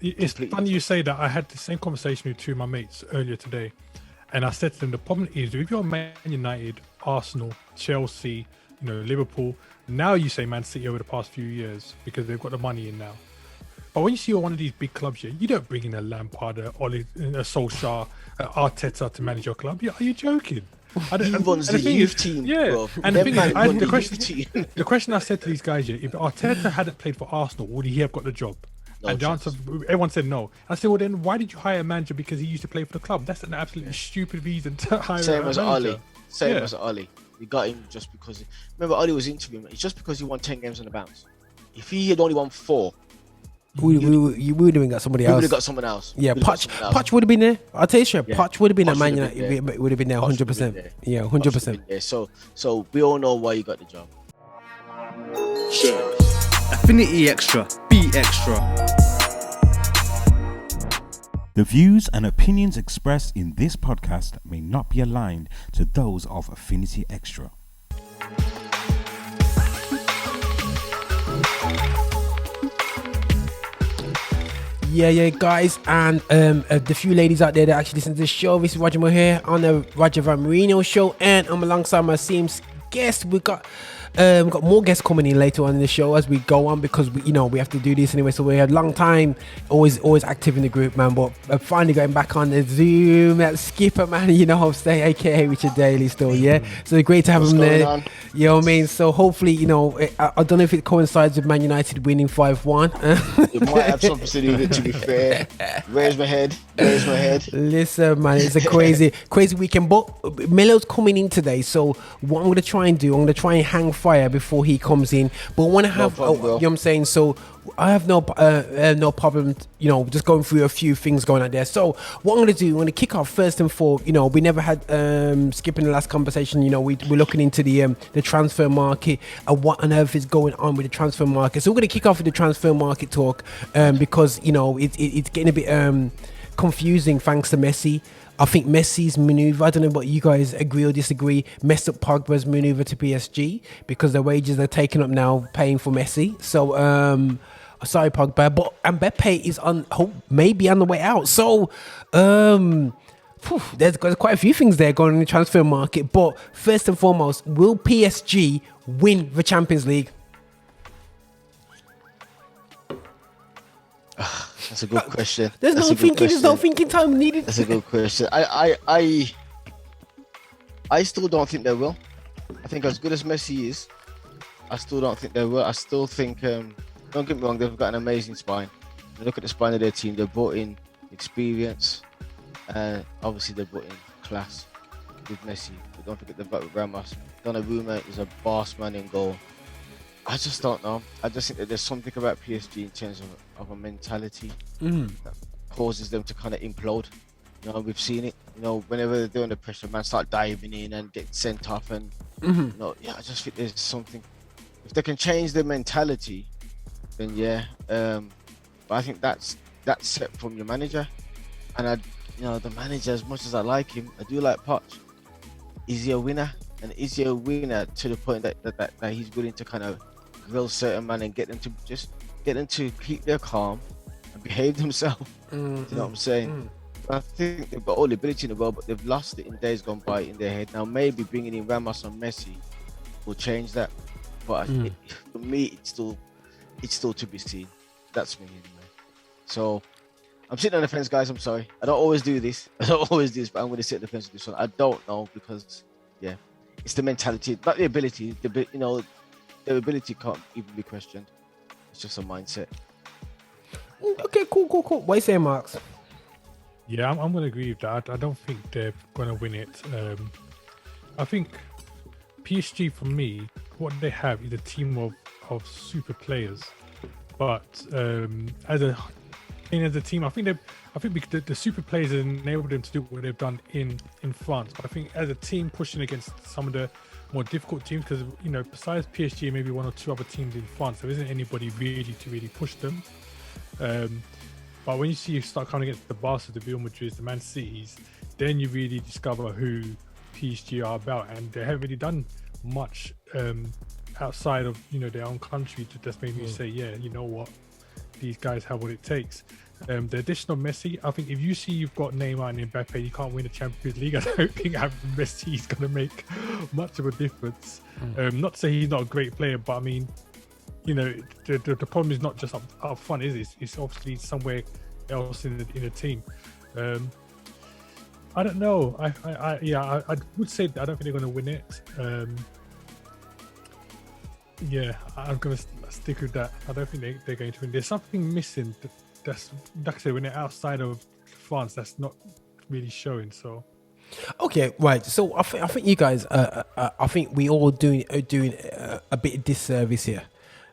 It's funny you say that. I had the same conversation with two of my mates earlier today, and I said to them, the problem is if you're Man United, Arsenal, Chelsea, Liverpool, now you say Man City over the past few years because they've got the money in now. But when you see one of these big clubs here, you don't bring in a Lampard, a Solskjaer, Arteta to manage your club. Are you joking? He runs the youth team, bro. And the thing is, the question I said to these guys here, if Arteta hadn't played for Arsenal, would he have got the job? No and the chance. answer, everyone said no. I said, well then, why did you hire a manager because he used to play for the club? That's an absolutely stupid reason to hire a manager. Same as Ali. We got him just because. Remember, Ali was interviewing. It's just because he won 10 games on the bounce. If he had only won 4, you would have got somebody else. We would have got someone else. Yeah, Poch would have been there. I'll tell you straight, Poch would have been at Man United. Would have been there 100%. Yeah, 100%. So we all know why you got the job. Affinity Xtra. Be extra. The views and opinions expressed in this podcast may not be aligned to those of Affinity Xtra. Yeah, guys, and the few ladies out there that actually listen to the show. This is Roger here on the Roger Van Moorinho Show, and I'm alongside my esteemed guest. We've got more guests coming in later on in the show as we go on, because we have to do this anyway. So we had a long time always active in the group, man, but finally getting back on the Zoom. That Skipper, man, I'm saying, aka Richard Daley still, yeah. So great to have him there. On? You know what I mean? So hopefully, I don't know if it coincides with Man United winning 5-1. It might have something to do with it, to be fair. Raise my head. Listen, man, it's a crazy weekend. But Melo's coming in today, so what I'm going to try and do, I'm going to try and hang fire before he comes in. But I want to have, you know what I'm saying? So I have no problem, just going through a few things going on there. So what I'm going to do, I'm going to kick off first and foremost. We never had skipping the last conversation. We're looking into the transfer market and what on earth is going on with the transfer market. So we're going to kick off with the transfer market talk because it's getting a bit confusing thanks to Messi. I think Messi's maneuver, I don't know what you guys agree or disagree, messed up Pogba's maneuver to PSG because the wages are taken up now paying for Messi. So sorry Pogba, but Mbappe is maybe on the way out. So there's quite a few things there going on in the transfer market. But first and foremost, will PSG win the Champions League? That's a good question. There's no thinking time needed. That's a good question. I still don't think they will. I think as good as Messi is, I still don't think they will. I still think, don't get me wrong, they've got an amazing spine. Look at the spine of their team. They brought in experience, and obviously they brought in class with Messi. But don't forget they've got Ramos. Donnarumma is a boss man in goal. I just don't know. I just think that there's something about PSG in terms of a mentality that causes them to kind of implode. We've seen it. Whenever they're doing the pressure, man start diving in and get sent off. And I just think there's something. If they can change their mentality, then yeah. But I think that's set from your manager. And the manager, as much as I like him, I do like Poch. Is he a winner? And is he a winner to the point that he's willing to kind of grill certain man and get them to keep their calm and behave themselves? You know what I'm saying? I think they've got all the ability in the world, but they've lost it in days gone by in their head. Now maybe bringing in Ramos and Messi will change that, but for me it's still to be seen. That's me anyway. So I'm sitting on the fence, guys. I'm sorry. I don't always do this, but I'm going to sit on the fence with this one. I don't know because it's the mentality, not the ability. Their ability can't even be questioned. It's just a mindset. Okay, cool. What are you saying, Marx? Yeah, I'm going to agree with that. I don't think they're going to win it. I think PSG, for me, what they have is a team of super players. But as a team, I think the super players have enabled them to do what they've done in France. But I think as a team pushing against some of the more difficult teams, because besides PSG, maybe one or two other teams in France, there isn't anybody really to push them. But when you start coming against the Barca, the Real Madrid, the Man Cities, then you really discover who PSG are about, and they haven't really done much outside of their own country to just make me say, yeah, you know what, these guys have what it takes. the addition of Messi, I think if you see you've got Neymar and Mbappe, you can't win the Champions League. I don't think having Messi is going to make much of a difference. Not to say he's not a great player, but I mean, you know, the problem is not just up front, is it? It's obviously somewhere else in the team. I don't know. I would say that I don't think they're going to win it. Yeah, I'm going to stick with that. I don't think they're going to win. There's something missing that's, like I said, when they're outside of France, that's not really showing. So, okay, right. So I think you guys, I think we all doing a bit of disservice here.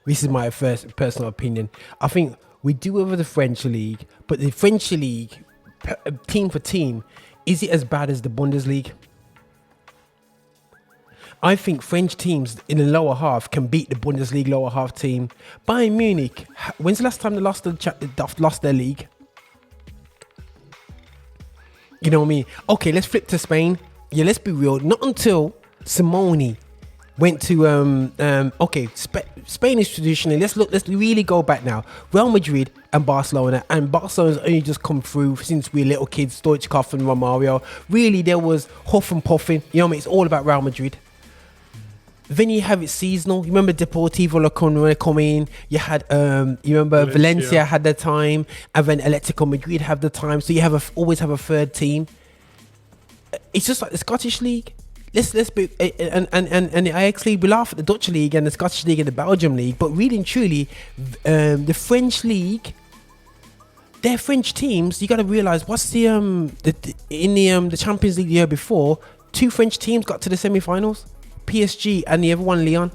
This is my first personal opinion. I think we do over the French league, but the French league, team for team, is it as bad as the Bundesliga? I think French teams in the lower half can beat the Bundesliga lower half team. Bayern Munich, when's the last time they lost their league? You know what I mean? Okay, let's flip to Spain. Yeah, let's be real. Not until Simone went to Spain is traditionally. Let's really go back now. Real Madrid and Barcelona's only just come through since we were little kids. Stoichkov and Romario. Really, there was huff and puffing. You know what I mean? It's all about Real Madrid. Then you have it seasonal. You remember Deportivo La Coruña coming in. You had, you remember Valencia had their time, and then Atletico Madrid have the time. So you always have a third team. It's just like the Scottish League. Let's be and I actually we laugh at the Dutch League and the Scottish League and the Belgium League, but really and truly, the French League, their French teams. You got to realize what's the Champions League the year before. 2 French teams got to the semi-finals. PSG and the other one Lyon.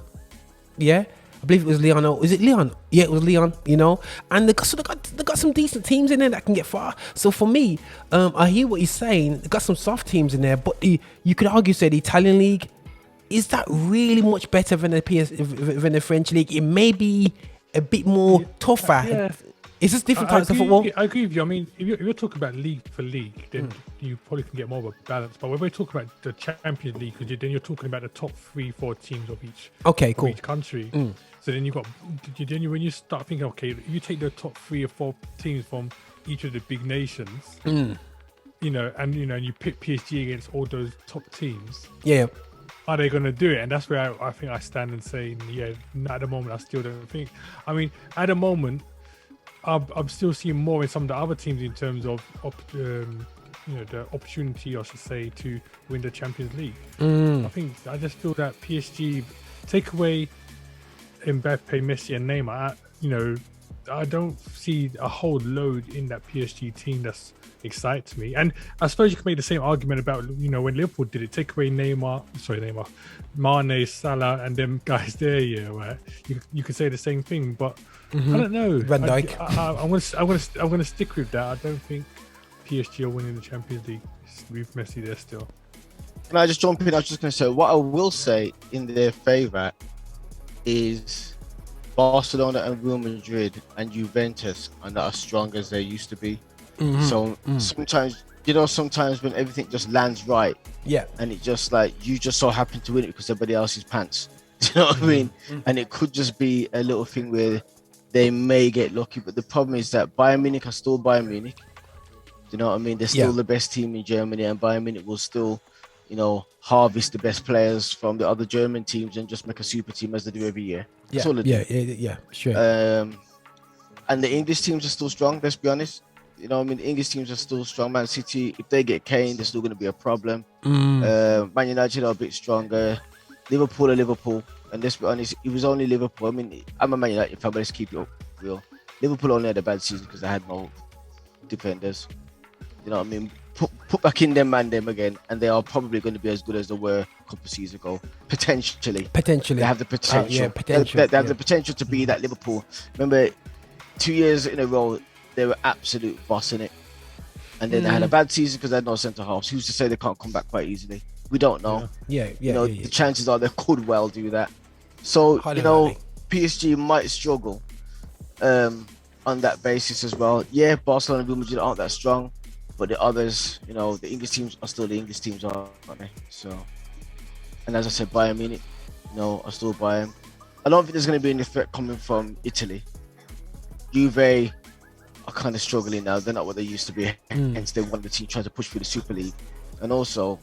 Yeah, I believe it was Lyon. Or is it Lyon? Yeah, it was Lyon. You know, and they got some decent teams in there that can get far. So for me, I hear what he's saying. They got some soft teams in there, but you could argue say the Italian league, is that really much better than than the French league? It may be a bit more tougher. Yeah. It's just different types of football. I agree with you. I mean, if you're talking about league for league, then you probably can get more of a balance. But when we're talking about the Champions League, then you're talking about the top 3-4 teams of each. Okay, cool. Of each country. So then when you start thinking, okay, if you take the top 3 or 4 teams from each of the big nations, you know, and you pick PSG against all those top teams. Yeah. Are they going to do it? And that's where I think I stand and say, yeah, at the moment, I still don't think. I mean, at the moment, I'm still seeing more in some of the other teams in terms of the opportunity, I should say, to win the Champions League. I just feel that PSG, take away Mbappe, Messi, and Neymar. I don't see a whole load in that PSG team that's excites me. And I suppose you can make the same argument about when Liverpool did it. Take away Neymar, Mane, Salah, and them guys there. Yeah, right. You could say the same thing, but. I don't know. Van Dijk. I'm gonna stick with that. I don't think PSG are winning the Champions League with Messi there still. Can I just jump in? I was just gonna say what I will say in their favour is Barcelona and Real Madrid and Juventus are not as strong as they used to be. Sometimes when everything just lands right, and it just like you just so happen to win it because everybody else's pants. Do you know what I mean? And it could just be a little thing where they may get lucky, but the problem is that Bayern Munich are still Bayern Munich. Do you know what I mean? They're still the best team in Germany, and Bayern Munich will still, harvest the best players from the other German teams and just make a super team as they do every year. That's all they do. Yeah, sure. And the English teams are still strong. Let's be honest. The English teams are still strong. Man City, if they get Kane, they're still going to be a problem. Man United are a bit stronger. Liverpool are Liverpool. And let's be honest, it was only Liverpool. I mean, I'm a Man United fan, but let's keep it real. Liverpool only had a bad season because they had no defenders. You know what I mean? Put back in them again, and they are probably going to be as good as they were a couple of seasons ago. Potentially. They have the potential. They have the potential to be that Liverpool. Remember, 2 years in a row, they were absolute boss in it. And then they had a bad season because they had no centre halves. Who's to say they can't come back quite easily? We don't know. The chances are they could well do that. So, PSG might struggle on that basis as well. Yeah, Barcelona and Real Madrid aren't that strong, but the others, the English teams are still the English teams, aren't they? So, and as I said, Bayern Munich, are still Bayern. I don't think there's going to be any threat coming from Italy. Juve, are kind of struggling now. They're not what they used to be. Hence, they won the team trying to push through the Super League. And also,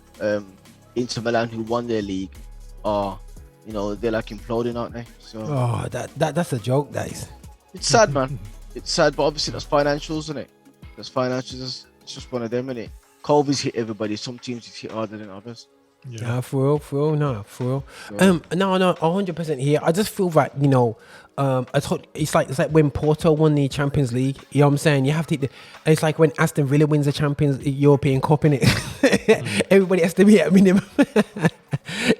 Inter Milan, who won their league, are, you know, they're like imploding, aren't they? So that's a joke, that is. it's sad, man. It's sad, but obviously that's financials, isn't it? That's financials. It's just one of them, isn't it? COVID's hit everybody. Some teams it's hit harder than others. Yeah, for real. No, 100% here. I just feel that, you know, I thought it's like when Porto won the Champions League. You know what I'm saying? You have to. It's like when Aston Villa wins the Champions European Cup, in it. Everybody has to be at minimum.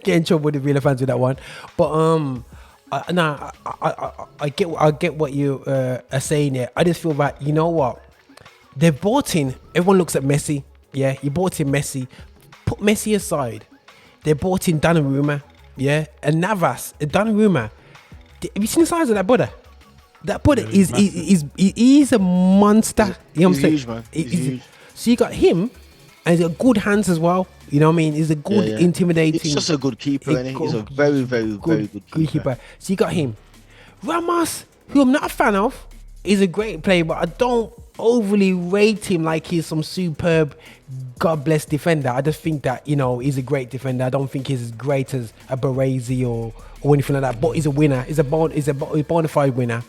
Get in trouble with the Villa fans with that one. But I get what you are saying there. I just feel that, you know what, they've bought in. Everyone looks at Messi. Yeah, you bought in Messi. Put Messi aside. They bought in Donnarumma. Yeah, and Navas. Donnarumma. Have you seen the size of that brother? That brother he's a monster. You know what I'm saying? Huge, man. He's huge. So you got him, and he's got good hands as well. You know what I mean? He's a good, intimidating. He's just a good keeper, and he's a very, very, very good keeper. So you got him. Ramos, who I'm not a fan of, is a great player, but I don't overly rate him like he's some superb, God bless defender. I just think that, you know, he's a great defender. I don't think he's as great as a Baresi or anything like that. But he's a winner. He's a bona fide winner.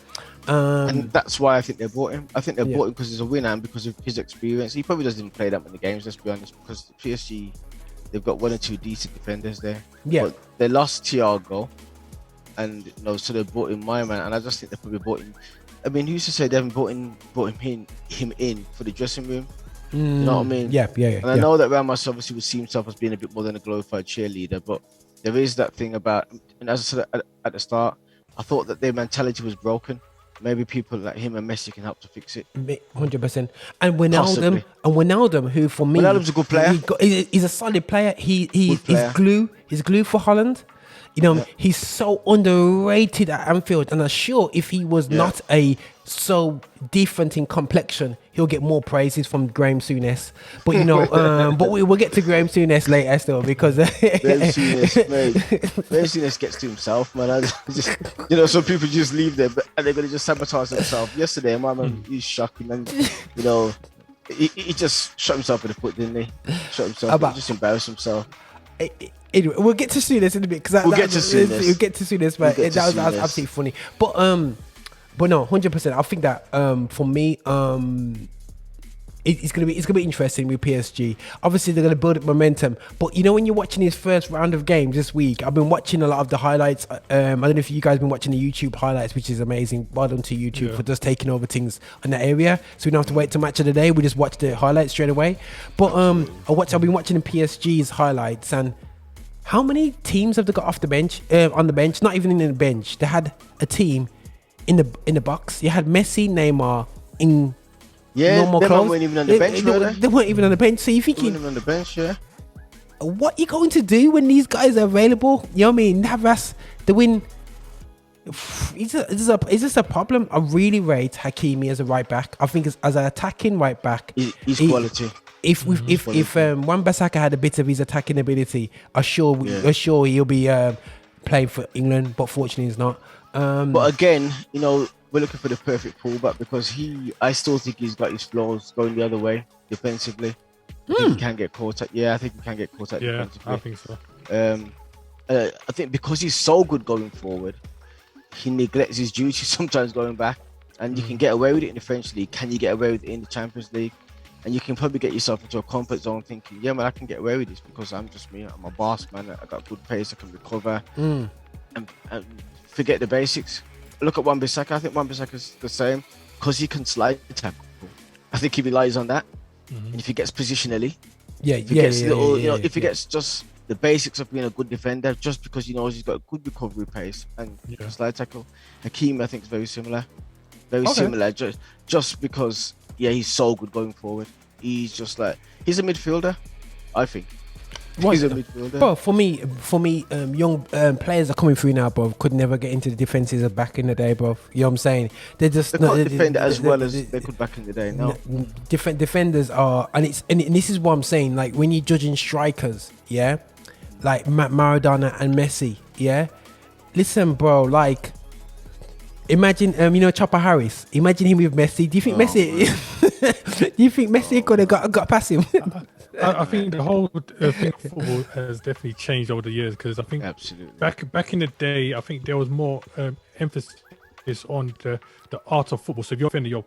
And that's why I think they bought him. I think they bought him because he's a winner and because of his experience. He probably doesn't play that many games, let's be honest, because PSG, they've got one or two decent defenders there. Yeah. But they lost Thiago, and you know, so they brought in my man, and I just think they probably bought him. I mean, who's to say they haven't brought him in for the dressing room? You know what I mean? Yeah. And I know that Ramos obviously would see himself as being a bit more than a glorified cheerleader, but there is that thing about, and as I said at the start, I thought that their mentality was broken. Maybe people like him and Messi can help to fix it. 100%. And Wijnaldum, who for me, Wijnaldum's a good player. He's a solid player. He's glue. He's glue for Holland. You know, he's so underrated at Anfield, and I'm sure if he was not so different in complexion, he'll get more praises from Graham Souness. But you know, but we'll get to Graham Souness later still, because Graham Souness gets to himself, man. You know, some people just leave there, and they're gonna just sabotage themselves. Yesterday, my man, he's shocking, and you know, he just shot himself in the foot, didn't he? Shot himself, he just embarrassed himself. Anyway, we'll get to Souness in a bit, because we'll get to Souness, but that was absolutely funny. But no, 100%. I think that for me, it's gonna be interesting with PSG. Obviously, they're gonna build up momentum. But you know, when you're watching his first round of games this week, I've been watching a lot of the highlights. I don't know if you guys have been watching the YouTube highlights, which is amazing. Well done to YouTube for just taking over things in that area, so we don't have to wait till match of the day. We just watch the highlights straight away. But I've been watching the PSG's highlights, and how many teams have they got off the bench? On the bench, not even in the bench. They had a team in the box. You had Messi, Neymar in normal clothes. They weren't even on the bench, they weren't even on the bench. So you're thinking, on the bench, what are you going to do when these guys are available? You know what I mean? Navas, the win. Is this a problem? I really rate Hakimi as a right back. I think as an attacking right back, he's quality. If Wan-Bissaka had a bit of his attacking ability, I'm sure he'll be playing for England, but fortunately he's not. But again, you know, we're looking for the perfect fullback, because I still think he's got his flaws going the other way defensively. I think he can get caught at. Yeah, I think he can get caught at defensively. I think so. I think because he's so good going forward, he neglects his duty sometimes going back, and you can get away with it in the French league. Can you get away with it in the Champions League? And you can probably get yourself into a comfort zone thinking, yeah, man, I can get away with this because I'm just me. I'm a boss, man. I got good pace. I can recover. And forget the basics. Look at Wan-Bissaka. I think Wan-Bissaka's the same because he can slide tackle. I think he relies on that. And if he gets positionally, if he gets just the basics of being a good defender, just because he knows he's got a good recovery pace and slide tackle. Hakimi, I think, is very similar. Similar, just because he's so good going forward. He's a midfielder, I think. He's a midfielder. Bro, for me, young players are coming through now, bro. Could never get into the defenses of back in the day, bro. You know what I'm saying? They can't defend as well as they could back in the day. No, defenders are, and this is what I'm saying. Like when you're judging strikers, like Maradona and Messi, Listen, bro, like Imagine, Chopper Harris. Imagine him with Messi. Do you think Messi? Do you think Messi could have got past him? I think the whole thing of football has definitely changed over the years, because I think Absolutely. back in the day, I think there was more emphasis on the art of football. So if you're offending,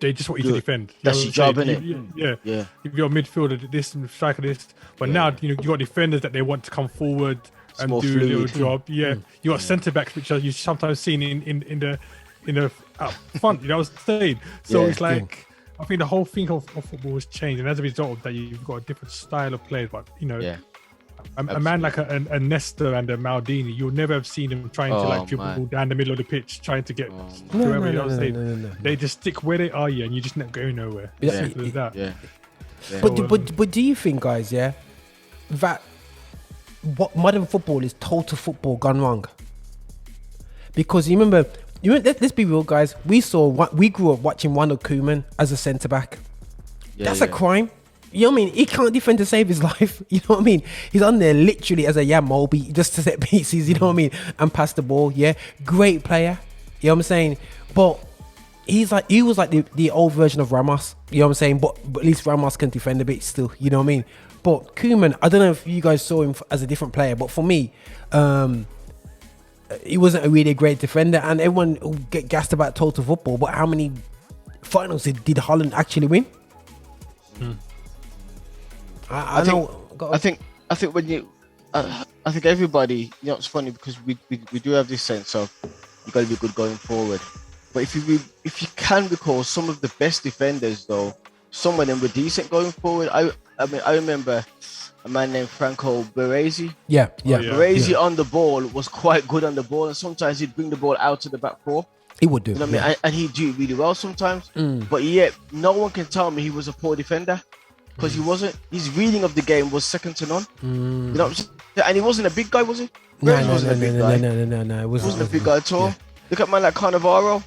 they just want you to defend. That's your job, innit? Yeah. If you're a midfielder, this striker, this. But now you got defenders that they want to come forward and do a little job. Yeah, you got centre backs, which are you sometimes seen in the up front. You know what I'm saying? So it's like. I think the whole thing of football has changed, and as a result of that, you've got a different style of players. But a man like a Nesta and a Maldini, you'll never have seen them trying to dribble the ball down the middle of the pitch, trying to get whoever. No. They just stick where they are, and you're just not going nowhere. Simple as that. Yeah. But do you think, guys, that what modern football is total football gone wrong? Because you remember, let's be real, guys. We grew up watching Ronald Koeman as a centre back. That's a crime. You know what I mean? He can't defend to save his life. You know what I mean? He's on there literally as a Moby just to set pieces. You know what I mean? And pass the ball. Yeah, great player. You know what I'm saying? But he was like the old version of Ramos. You know what I'm saying? But at least Ramos can defend a bit still. You know what I mean? But Koeman, I don't know if you guys saw him as a different player, but for me, he wasn't a really great defender, and everyone will get gassed about total football. But how many finals did Holland actually win? I think when you, I think everybody, it's funny because we do have this sense of you got to be good going forward. But if you can recall some of the best defenders, though, some of them were decent going forward. I remember a man named Franco Baresi. Baresi on the ball was quite good on the ball, and sometimes he'd bring the ball out to the back four. He would do. You know what I mean? And he'd do it really well sometimes. But yet, no one can tell me he was a poor defender, because he wasn't. His reading of the game was second to none. You know what I'm saying? And he wasn't a big guy, was he? No. It wasn't a big guy at all. Look at a man like Cannavaro.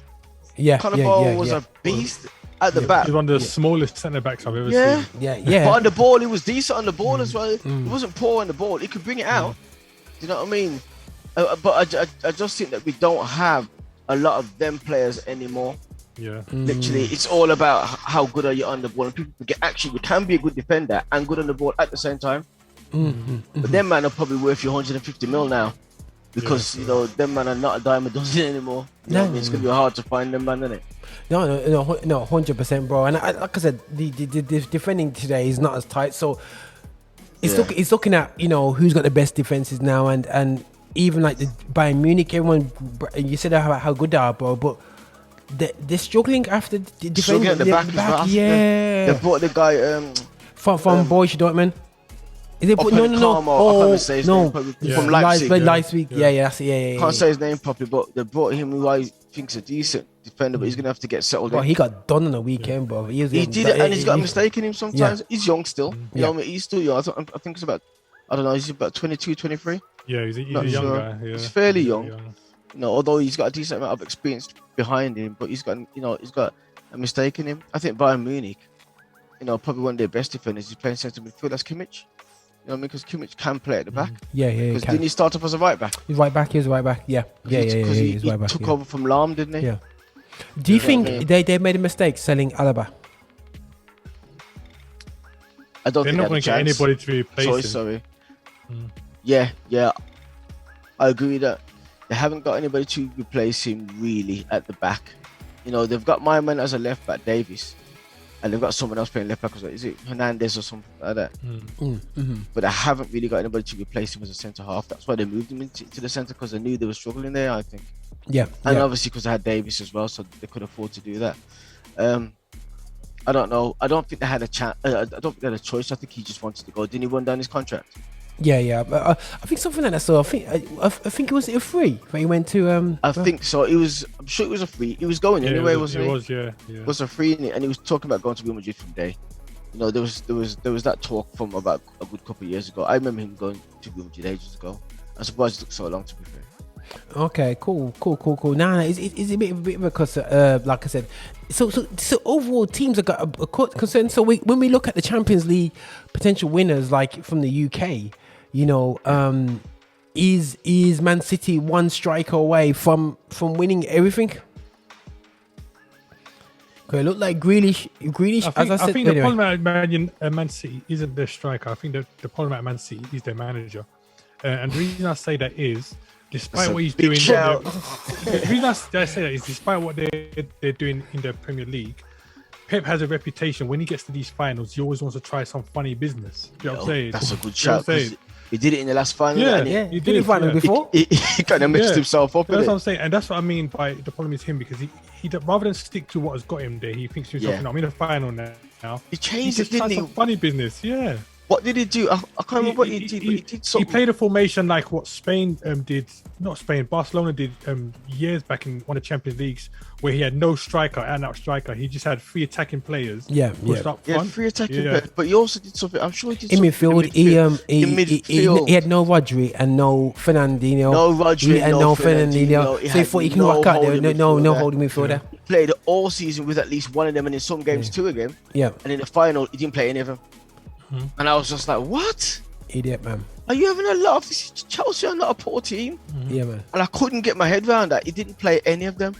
Cannavaro was a beast at the back. He was one of the smallest centre backs I've ever seen. But on the ball, he was decent on the ball as well. He wasn't poor on the ball. He could bring it out. Do you know what I mean? But I just think that we don't have a lot of them players anymore. Literally, it's all about how good are you on the ball, and people forget actually we can be a good defender and good on the ball at the same time. But them man are probably worth you 150 mil now, because them man are not a dime a dozen anymore. You know what I mean? It's gonna be hard to find them man, isn't it? No, 100%, bro. And like I said, the defending today is not as tight, so it's looking at who's got the best defenses now, and even like the Bayern Munich, everyone, you said how good they are, bro, but they're struggling after defending at the back. They brought the guy from Borussia Dortmund. Is it? No. I can't say his name properly. From Leipzig. Leipzig. Yeah, that's it. Can't say his name properly, but they brought him who I think's a decent defender, but he's gonna have to get settled. He got done on the weekend, bro. He did it, and he's got a mistake in him sometimes. He's young still. You know what I mean? He's still young. I think it's about, I don't know, he's about 22, 23. Yeah, he's a young guy. Yeah. He's fairly young. Although he's got a decent amount of experience behind him, but he's got a mistake in him. I think Bayern Munich, probably one of their best defenders, he's playing centre midfield. That's Kimmich. You know what I mean? Because Kimmich can play at the back. Because didn't he start off as a right back? He's right back. He's right back. Yeah. Because he took over from Lahm, didn't he? Yeah. Do you think they made a mistake selling Alaba? I don't They're think not going to get anybody to replace him. Sorry. Yeah. I agree with that. They haven't got anybody to replace him really at the back. They've got my man as a left back, Davies, and they've got someone else playing left back as well. Is it Hernandez or something like that? But they haven't really got anybody to replace him as a centre half. That's why they moved him into the centre, because they knew they were struggling there, I think. And obviously because they had Davies as well, so they could afford to do that. I don't know. I don't think they had a chance. I don't think they had a choice. I think he just wanted to go. Didn't he run down his contract? Yeah. I think something like that. So I think it was a free when he went to. I think so. I'm sure it was a free. He was going anyway, wasn't he? It was, yeah. It was a free, and he was talking about going to Real Madrid from day. There was that talk from about a good couple of years ago. I remember him going to Real Madrid ages ago. I'm surprised it took so long, to be fair. Okay, cool. Nah, it's a bit of a concern, like I said. So overall, teams have got a concern. So when we look at the Champions League potential winners, like from the UK, is Man City one striker away from winning everything? Okay, look like Grealish. I think the problem at Man City isn't their striker. I think the problem at Man City is their manager. And the reason I say that is, despite what he's doing, the reason I say that is, despite what they're doing in the Premier League, Pep has a reputation. When he gets to these finals, he always wants to try some funny business. You know what I'm saying? That's a good shout. He did it in the last final. Yeah, he did it final before. He kind of mixed himself up. That's what I'm saying, and that's what I mean by the problem is him, because he rather than stick to what has got him there, he thinks to himself, "No, I'm in the final now." He changed it, didn't he? Funny business, yeah. What did he do? I can't remember what he did. But he did something. He played a formation like what Spain did. Not Spain, Barcelona did years back in one of the Champions Leagues, where he had no striker, out striker. He just had 3 attacking players. Yeah. 3 attacking players. But he also did something. I'm sure he did in something. midfield. He had no Rodri and no Fernandinho. No Rodri and no Fernandinho. So he thought he can work out there. No holding midfielder. He played all season with at least one of them, and in some games 2 of them. Yeah. And in the final, he didn't play any of them. And I was just like, what? Idiot, man. Are you having a laugh? This is Chelsea are not a poor team. Yeah, man. And I couldn't get my head around that. He didn't play any of them.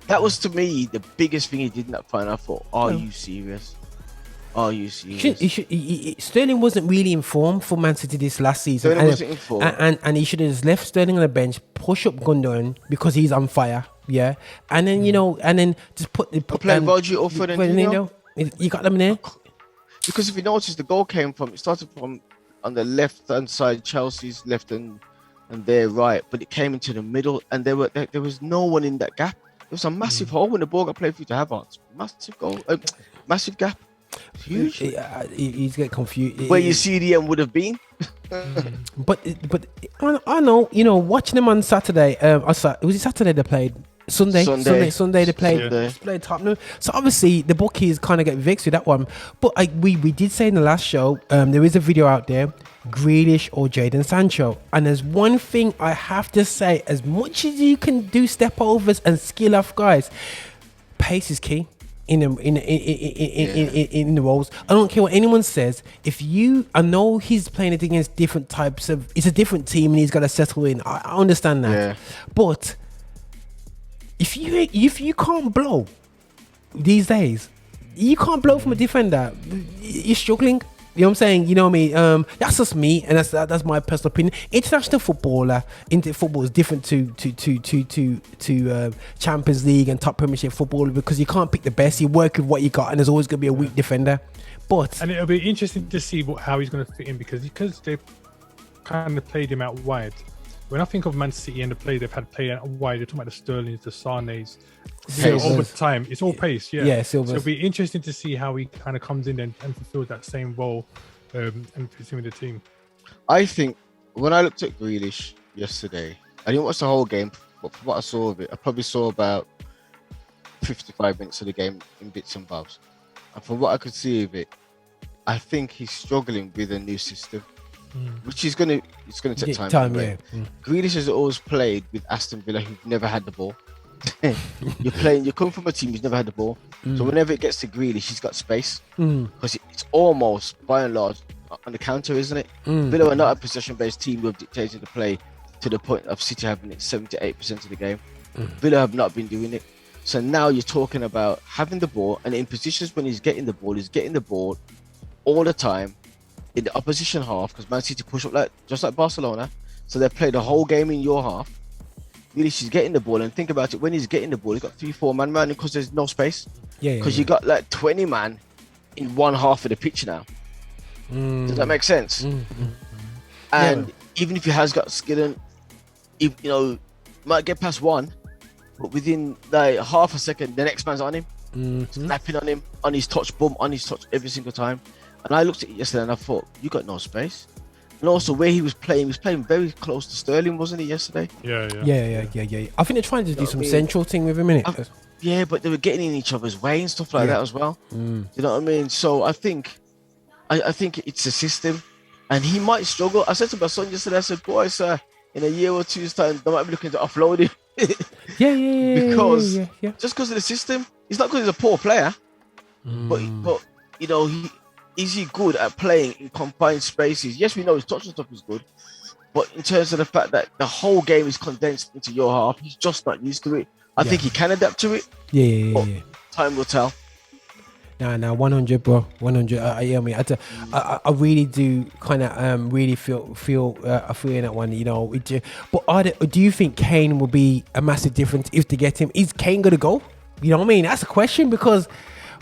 That was, to me, the biggest thing he did in that final. I thought, are you serious? Are you serious? Sterling wasn't really informed for Man City this last season. Sterling wasn't informed. And he should have just left Sterling on the bench, push up Gundogan because he's on fire. Yeah. And then, just put play Roger or Fernandinho. You got them there? Because if you notice, the goal it started from on the left-hand side, Chelsea's left and their right, but it came into the middle, and there was no one in that gap. There was a massive hole when the ball got played through to Havertz. Massive goal, massive gap. Huge. He's get confused. Where you see the end would have been. But I know, watching them on Saturday. Was it Saturday they played? Sunday they played Tottenham. So obviously the bookies kind of get vexed with that one. But we did say in the last show, there is a video out there, Grealish or Jadon Sancho. And there's one thing I have to say: as much as you can do step overs and skill off guys, pace is key in the roles. I don't care what anyone says. I know he's playing it against different types of. It's a different team and he's got to settle in. I understand that, but if you can't blow these days, you can't blow from a defender, you're struggling. You know what I'm saying? You know what I mean? That's just me, and that's my personal opinion. International football is different to Champions League and top Premiership football, because you can't pick the best. You work with what you got, and there's always going to be a weak defender. And it'll be interesting to see how he's going to fit in, because they've kind of played him out wide. When I think of Man City and the play they've had play out wide, they're talking about the Sterlings, the Souness. Over time, it's all pace. Yeah, so it'll be interesting to see how he kind of comes in and fulfills that same role and fits in with the team. I think when I looked at Grealish yesterday, I didn't watch the whole game, but from what I saw of it, I probably saw about 55 minutes of the game in bits and bobs. And from what I could see of it, I think he's struggling with a new system. Which it's gonna take time. Grealish has always played with Aston Villa, who've never had the ball. You come from a team who's never had the ball, so whenever it gets to Grealish, he's got space, because it's almost by and large on the counter, isn't it? Villa are not a possession-based team who have dictated the play to the point of City having it 78% of the game. Villa have not been doing it, so now you're talking about having the ball, and in positions when he's getting the ball all the time in the opposition half, because Man City push up just like Barcelona, so they play the whole game in your half. Really, she's getting the ball, and think about it, when he's getting the ball, he's got 3-4 man around him because there's no space. Because you got like 20 man in one half of the pitch now. Does that make sense? And even if he has got skill, and might get past one, but within like half a second, the next man's on him, snapping on him, on his touch every single time. And I looked at it yesterday and I thought, you got no space. And also where he was playing very close to Sterling, wasn't he, yesterday? Yeah. I think they're trying to do some central thing with him, innit? Yeah, but they were getting in each other's way and stuff like that as well. You know what I mean? So I think it's a system, and he might struggle. I said to my son yesterday, I said, boys, in a year or two's time, they might be looking to offload him. Because just because of the system, it's not because he's a poor player, but is he good at playing in confined spaces? Yes, we know his touch and stuff is good, But in terms of the fact that the whole game is condensed into your half, he's just not used to it. I think he can adapt to it. Yeah. Time will tell. Nah, 100, bro. 100. I really do kind of really feel in that one, you know. But do you think Kane will be a massive difference if they get him? Is Kane gonna go? You know what I mean? That's a question because,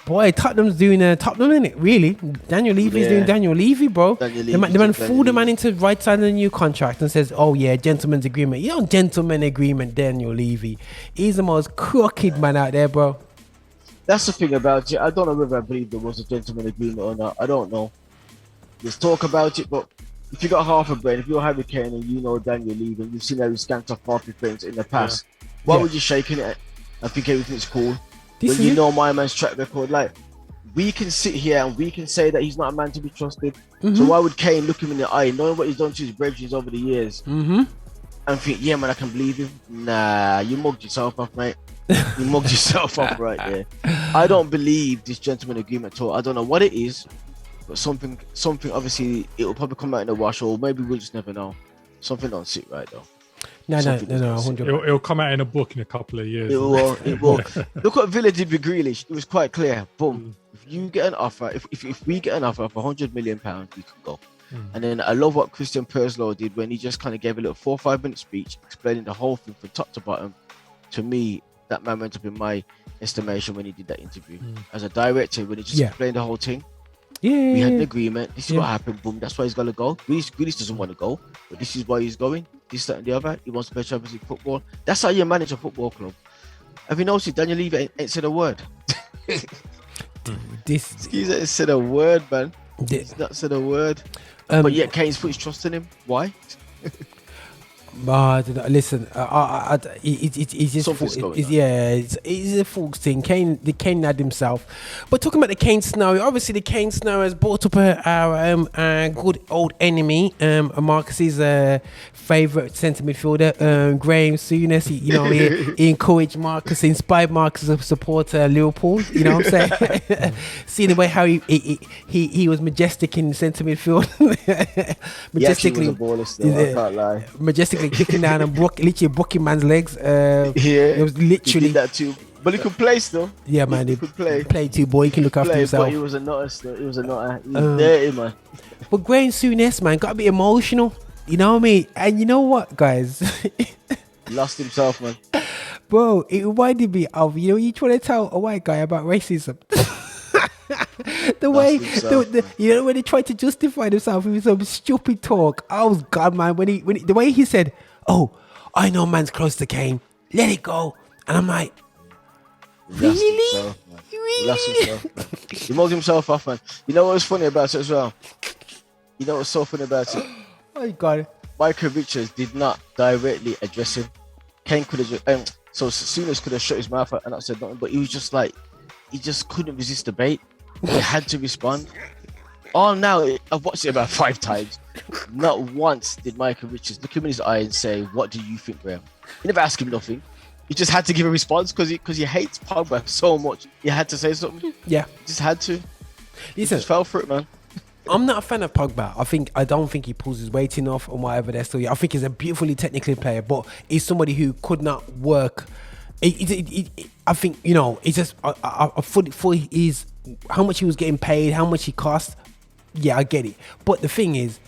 boy, Tottenham's doing Tottenham, isn't it? Really? Daniel Levy's doing Daniel Levy, bro. The man fooled the man into right signing a new contract and says, "Oh yeah, gentleman's agreement." You know, gentleman agreement, Daniel Levy. He's the most crooked man out there, bro. That's the thing about it. I don't know whether I believe there was a gentleman agreement or not. I don't know. There's talk about it, but if you got half a brain, if you're Harry Kane and you know Daniel Levy and you've seen how he scants off half your friends in the past, why would you shaking it and think everything's cool? When you know my man's track record, like, we can sit here and we can say that he's not a man to be trusted. So why would Kane look him in the eye, knowing what he's done to his brethren over the years, and think, yeah, man, I can believe him? Nah, you mugged yourself off, mate. You mugged yourself up right there. I don't believe this gentleman agreement at all. I don't know what it is, but something obviously it will probably come out in the wash, or maybe we'll just never know. Something don't sit right though. No, 100%. It'll come out in a book in a couple of years. It will. Look what Villa did with Grealish. It was quite clear. Boom. If you get an offer, if we get an offer for £100 million, we can go. And then I love what Christian Perslow did when he just kind of gave a little 4 or 5 minute speech explaining the whole thing from top to bottom. To me, that man went up in my estimation when he did that interview. As a director, when he just explained the whole thing. We had an agreement. This is what happened. Boom. That's why he's got to go. Grealish doesn't want to go, but this is why he's going. This, that, and the other. He wants to play Champions League football. That's how you manage a football club. Have you noticed Daniel Levy ain't said a word? He's ain't said a word, man. He's not said a word. But yet Kane's put his trust in him. Why? Listen, it's just it's a false thing. The Kane had himself. But talking about the Kane scenario, obviously the Kane scenario has brought up our good old enemy, Marcus's favourite centre midfielder, Graham Souness. He encouraged Marcus, inspired Marcus to support Liverpool. You know what I'm saying? Seeing the way how he was majestic in centre midfield, majestically, was a baller still, I can't lie. Majestically kicking down and literally broking man's legs. It was literally he did that too. But he could play still. Yeah, man. He could play too, boy. He can look after himself. But he was a nutter still. He was a nutter. He was dirty, man. But Graham Souness, man, got to be emotional. You know what I mean? And you know what, guys? Lost himself, man. Bro, it reminded me of, you trying to tell a white guy about racism. The way, when he tried to justify himself with some stupid talk. Oh God, man! When the way he said, "Oh, I know man's close to Kane, let it go," and I'm like, really? Lost himself, man. He mugged himself off, man. You know what was funny about it as well? You know what's so funny about it? Oh God! Michael Richards did not directly address him. Kane could have so Souness could have shut his mouth and not said nothing, but he was just like, he just couldn't resist the bait. He had to respond. Now I've watched it about 5 times. Not once did Michael Richards look him in his eye and say, "What do you think, Graham?" He never asked him nothing. He just had to give a response because he hates Pogba so much. He had to say something. Yeah, he just had to. He just fell for it, man. I'm not a fan of Pogba. I don't think he pulls his weight enough or whatever. That's still. I think he's a beautifully technically player, but he's somebody who could not work. I think it's just for his how much he was getting paid, how much he cost. Yeah, I get it. But the thing is,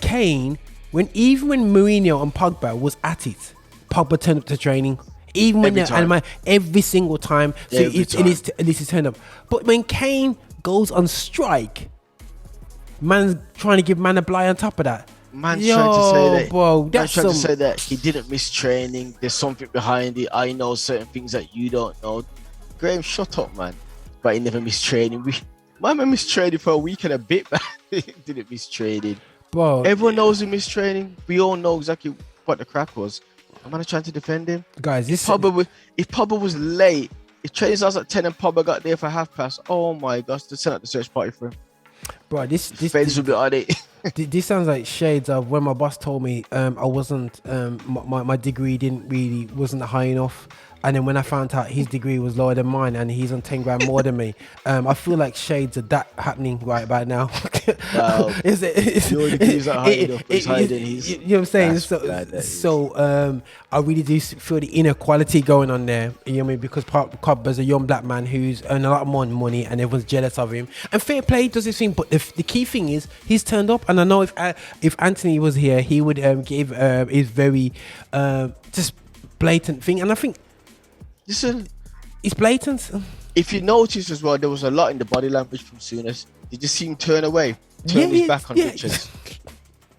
Kane, even when Mourinho and Pogba was at it, Pogba turned up to training. Even when every single time, so at least he's turned up. But when Kane goes on strike, man's trying to give man a blind on top of that. Man's trying to say that he didn't miss training. There's something behind it. I know certain things that you don't know. Graham, shut up, man. But he never missed training. My man missed training for a week and a bit, man. He didn't miss training. Bro, everyone knows he missed training. We all know exactly what the crack was. I'm not trying to defend him. Guys, if Pogba was late, if training starts at 10 and Pogba got there for 30:30, oh my gosh, they sent out the search party for him. Bro, this will be on it. This sounds like shades of when my boss told me I wasn't my degree wasn't high enough. and then when I found out his degree was lower than mine, and he's on 10 grand more than me, I feel like shades of that happening right about now. Wow. Is it? Your degrees are high enough, it's higher than his. You know what I'm saying? So I really do feel the inequality going on there. You know what I mean? Because Pogba's a young black man who's earned a lot more money, and everyone's jealous of him. And fair play does his thing, but the key thing is he's turned up. And I know if Anthony was here, he would give his very just blatant thing. And I think, listen, it's blatant. If you notice as well, there was a lot in the body language from Souness. Did you see him turn away, his back on Richards,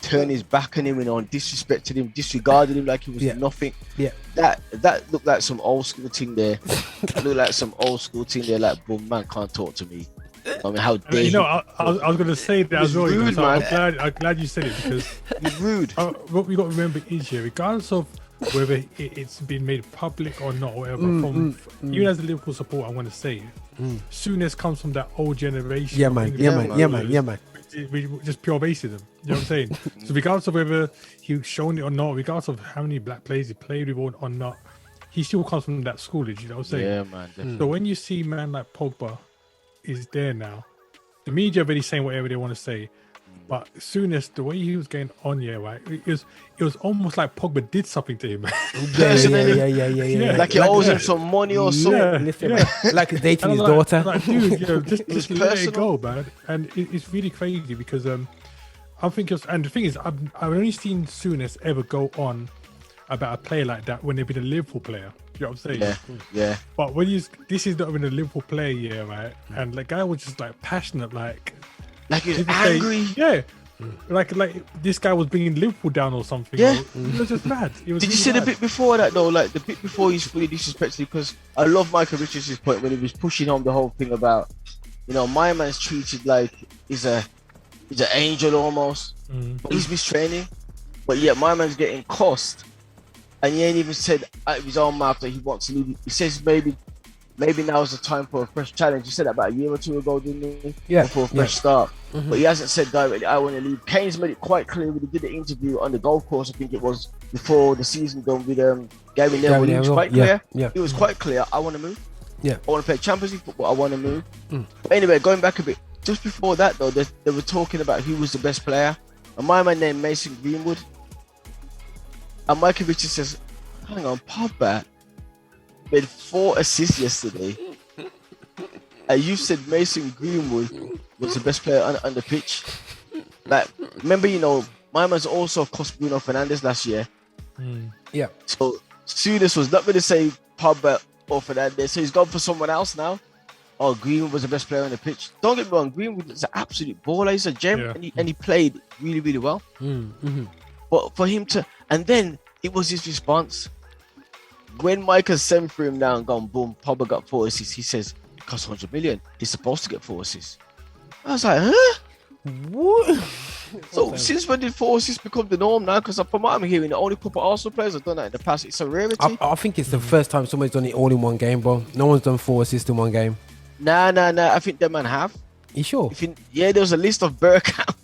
turn his back on him, disrespected him, disregarded him like he was nothing. Yeah, that looked like some old school thing there. Like, boom, man can't talk to me. I mean, how dare you? I was going to say that as well. Rude, man. I'm glad you said it, because it's rude. What we got to remember is, regardless of whether it's been made public or not, or whatever, even as a Liverpool supporter, I want to say, Souness comes from that old generation. Yeah, man. Just pure racism. You know what I'm saying? So regardless of whether he's shown it or not, regardless of how many black players he played with or not, he still comes from that schoolage. You know what I'm saying? Yeah, man. Definitely. So when you see man like Pogba is there now, the media are really saying whatever they want to say, but Souness, the way he was going on, right, it was almost like Pogba did something to him. Yeah. Like he owes him some money or something. Like he's dating his daughter. Like, dude, just let it go, man. And it's really crazy, because I think and the thing is, I've only seen Souness ever go on about a player like that when they've been a Liverpool player. You know what I'm saying? Yeah. But this is not even a Liverpool player, right? And the guy was just like passionate, like he was angry. Like this guy was bringing Liverpool down or something. Yeah, it was just mad. Did you see the bit before that though? Like the bit before he's fully disrespectful, because I love Michael Richards' point when he was pushing on the whole thing about, my man's treated like he's an angel almost, but he's mistraining. But yet my man's getting cost, and he ain't even said out of his own mouth that he wants to leave. He says maybe now is the time for a fresh challenge. He said that about a year or two ago, didn't he? Yeah. For a fresh start. But he hasn't said directly, I want to leave. Kane's made it quite clear when he did the interview on the golf course, I think it was before the season done with Gary Neville. He was quite clear. Yeah. He was quite clear, I want to move. Yeah. I want to play Champions League football, I want to move. But anyway, going back a bit, just before that though, they were talking about who was the best player. And my man named Mason Greenwood. And Michael Richards says, hang on, Pogba made 4 assists yesterday, and you said Mason Greenwood was the best player on the pitch. Like, remember, my man's also cost Bruno Fernandes last year. Yeah. So Souness was not going to say Pogba or Fernandes, so he's gone for someone else now. Oh, Greenwood was the best player on the pitch. Don't get me wrong, Greenwood is an absolute baller. He's a gem, and he played really, really well. But for him to, and then it was his response. When Michael sent for him now and gone, boom, Pogba got 4 assists, he says, it costs 100 million. He's supposed to get 4 assists. I was like, huh? What? So since when did 4 assists become the norm now? Because from what I'm hearing, the only couple of Arsenal players have done that in the past. It's a rarity. I think it's the first time somebody's done it all in one game, bro. No one's done 4 assists in one game. Nah. I think them man have. You sure? There was a list of Bergkamp.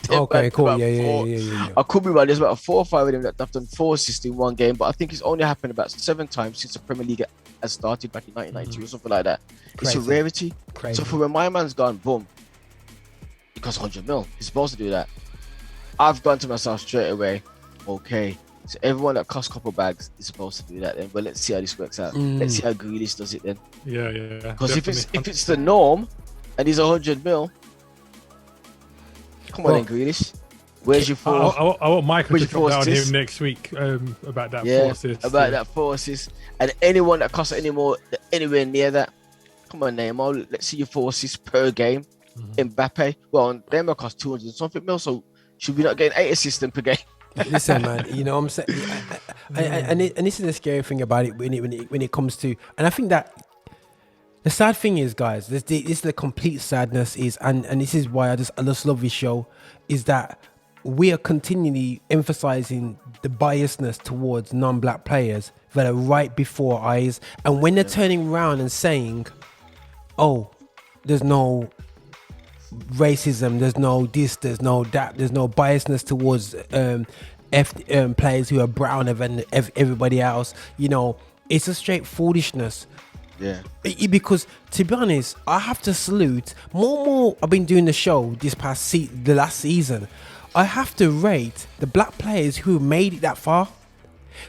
Okay, cool. Yeah. I could be right. There's about 4 or 5 of them that have done 4 assists in one game, but I think it's only happened about 7 times since the Premier League has started back in 1992 or something like that. Crazy. It's a rarity. Crazy. So for when my man's gone, boom, it costs 100 mil. He's supposed to do that. I've gone to myself straight away. Okay, so everyone that costs couple bags is supposed to do that. Then, but let's see how this works out. Let's see how Grealish does it then. Yeah. Because if it's the norm, and he's 100 mil. Come on, then, Grealish. Where's your 4? I want Michael to drop down him next week about that 4 assists. About that 4 assists. And anyone that costs anywhere near that, come on, Neymar. Let's see your 4 assists per game. Mbappe. Well, Neymar costs 200 something mil, so should we not get 8 assists per game? Listen, man, what I'm saying, and this is the scary thing about it when it comes to, and I think that the sad thing is, guys, this is the complete sadness is, and this is why I just love this show, is that we are continually emphasizing the biasness towards non-black players that are right before our eyes, and when they're turning around and saying, oh, there's no racism, there's no this, there's no that, there's no biasness towards players who are browner than everybody else, It's a straight foolishness. Yeah. Because to be honest, I have to salute more. I've been doing the show this past the last season. I have to rate the black players who made it that far.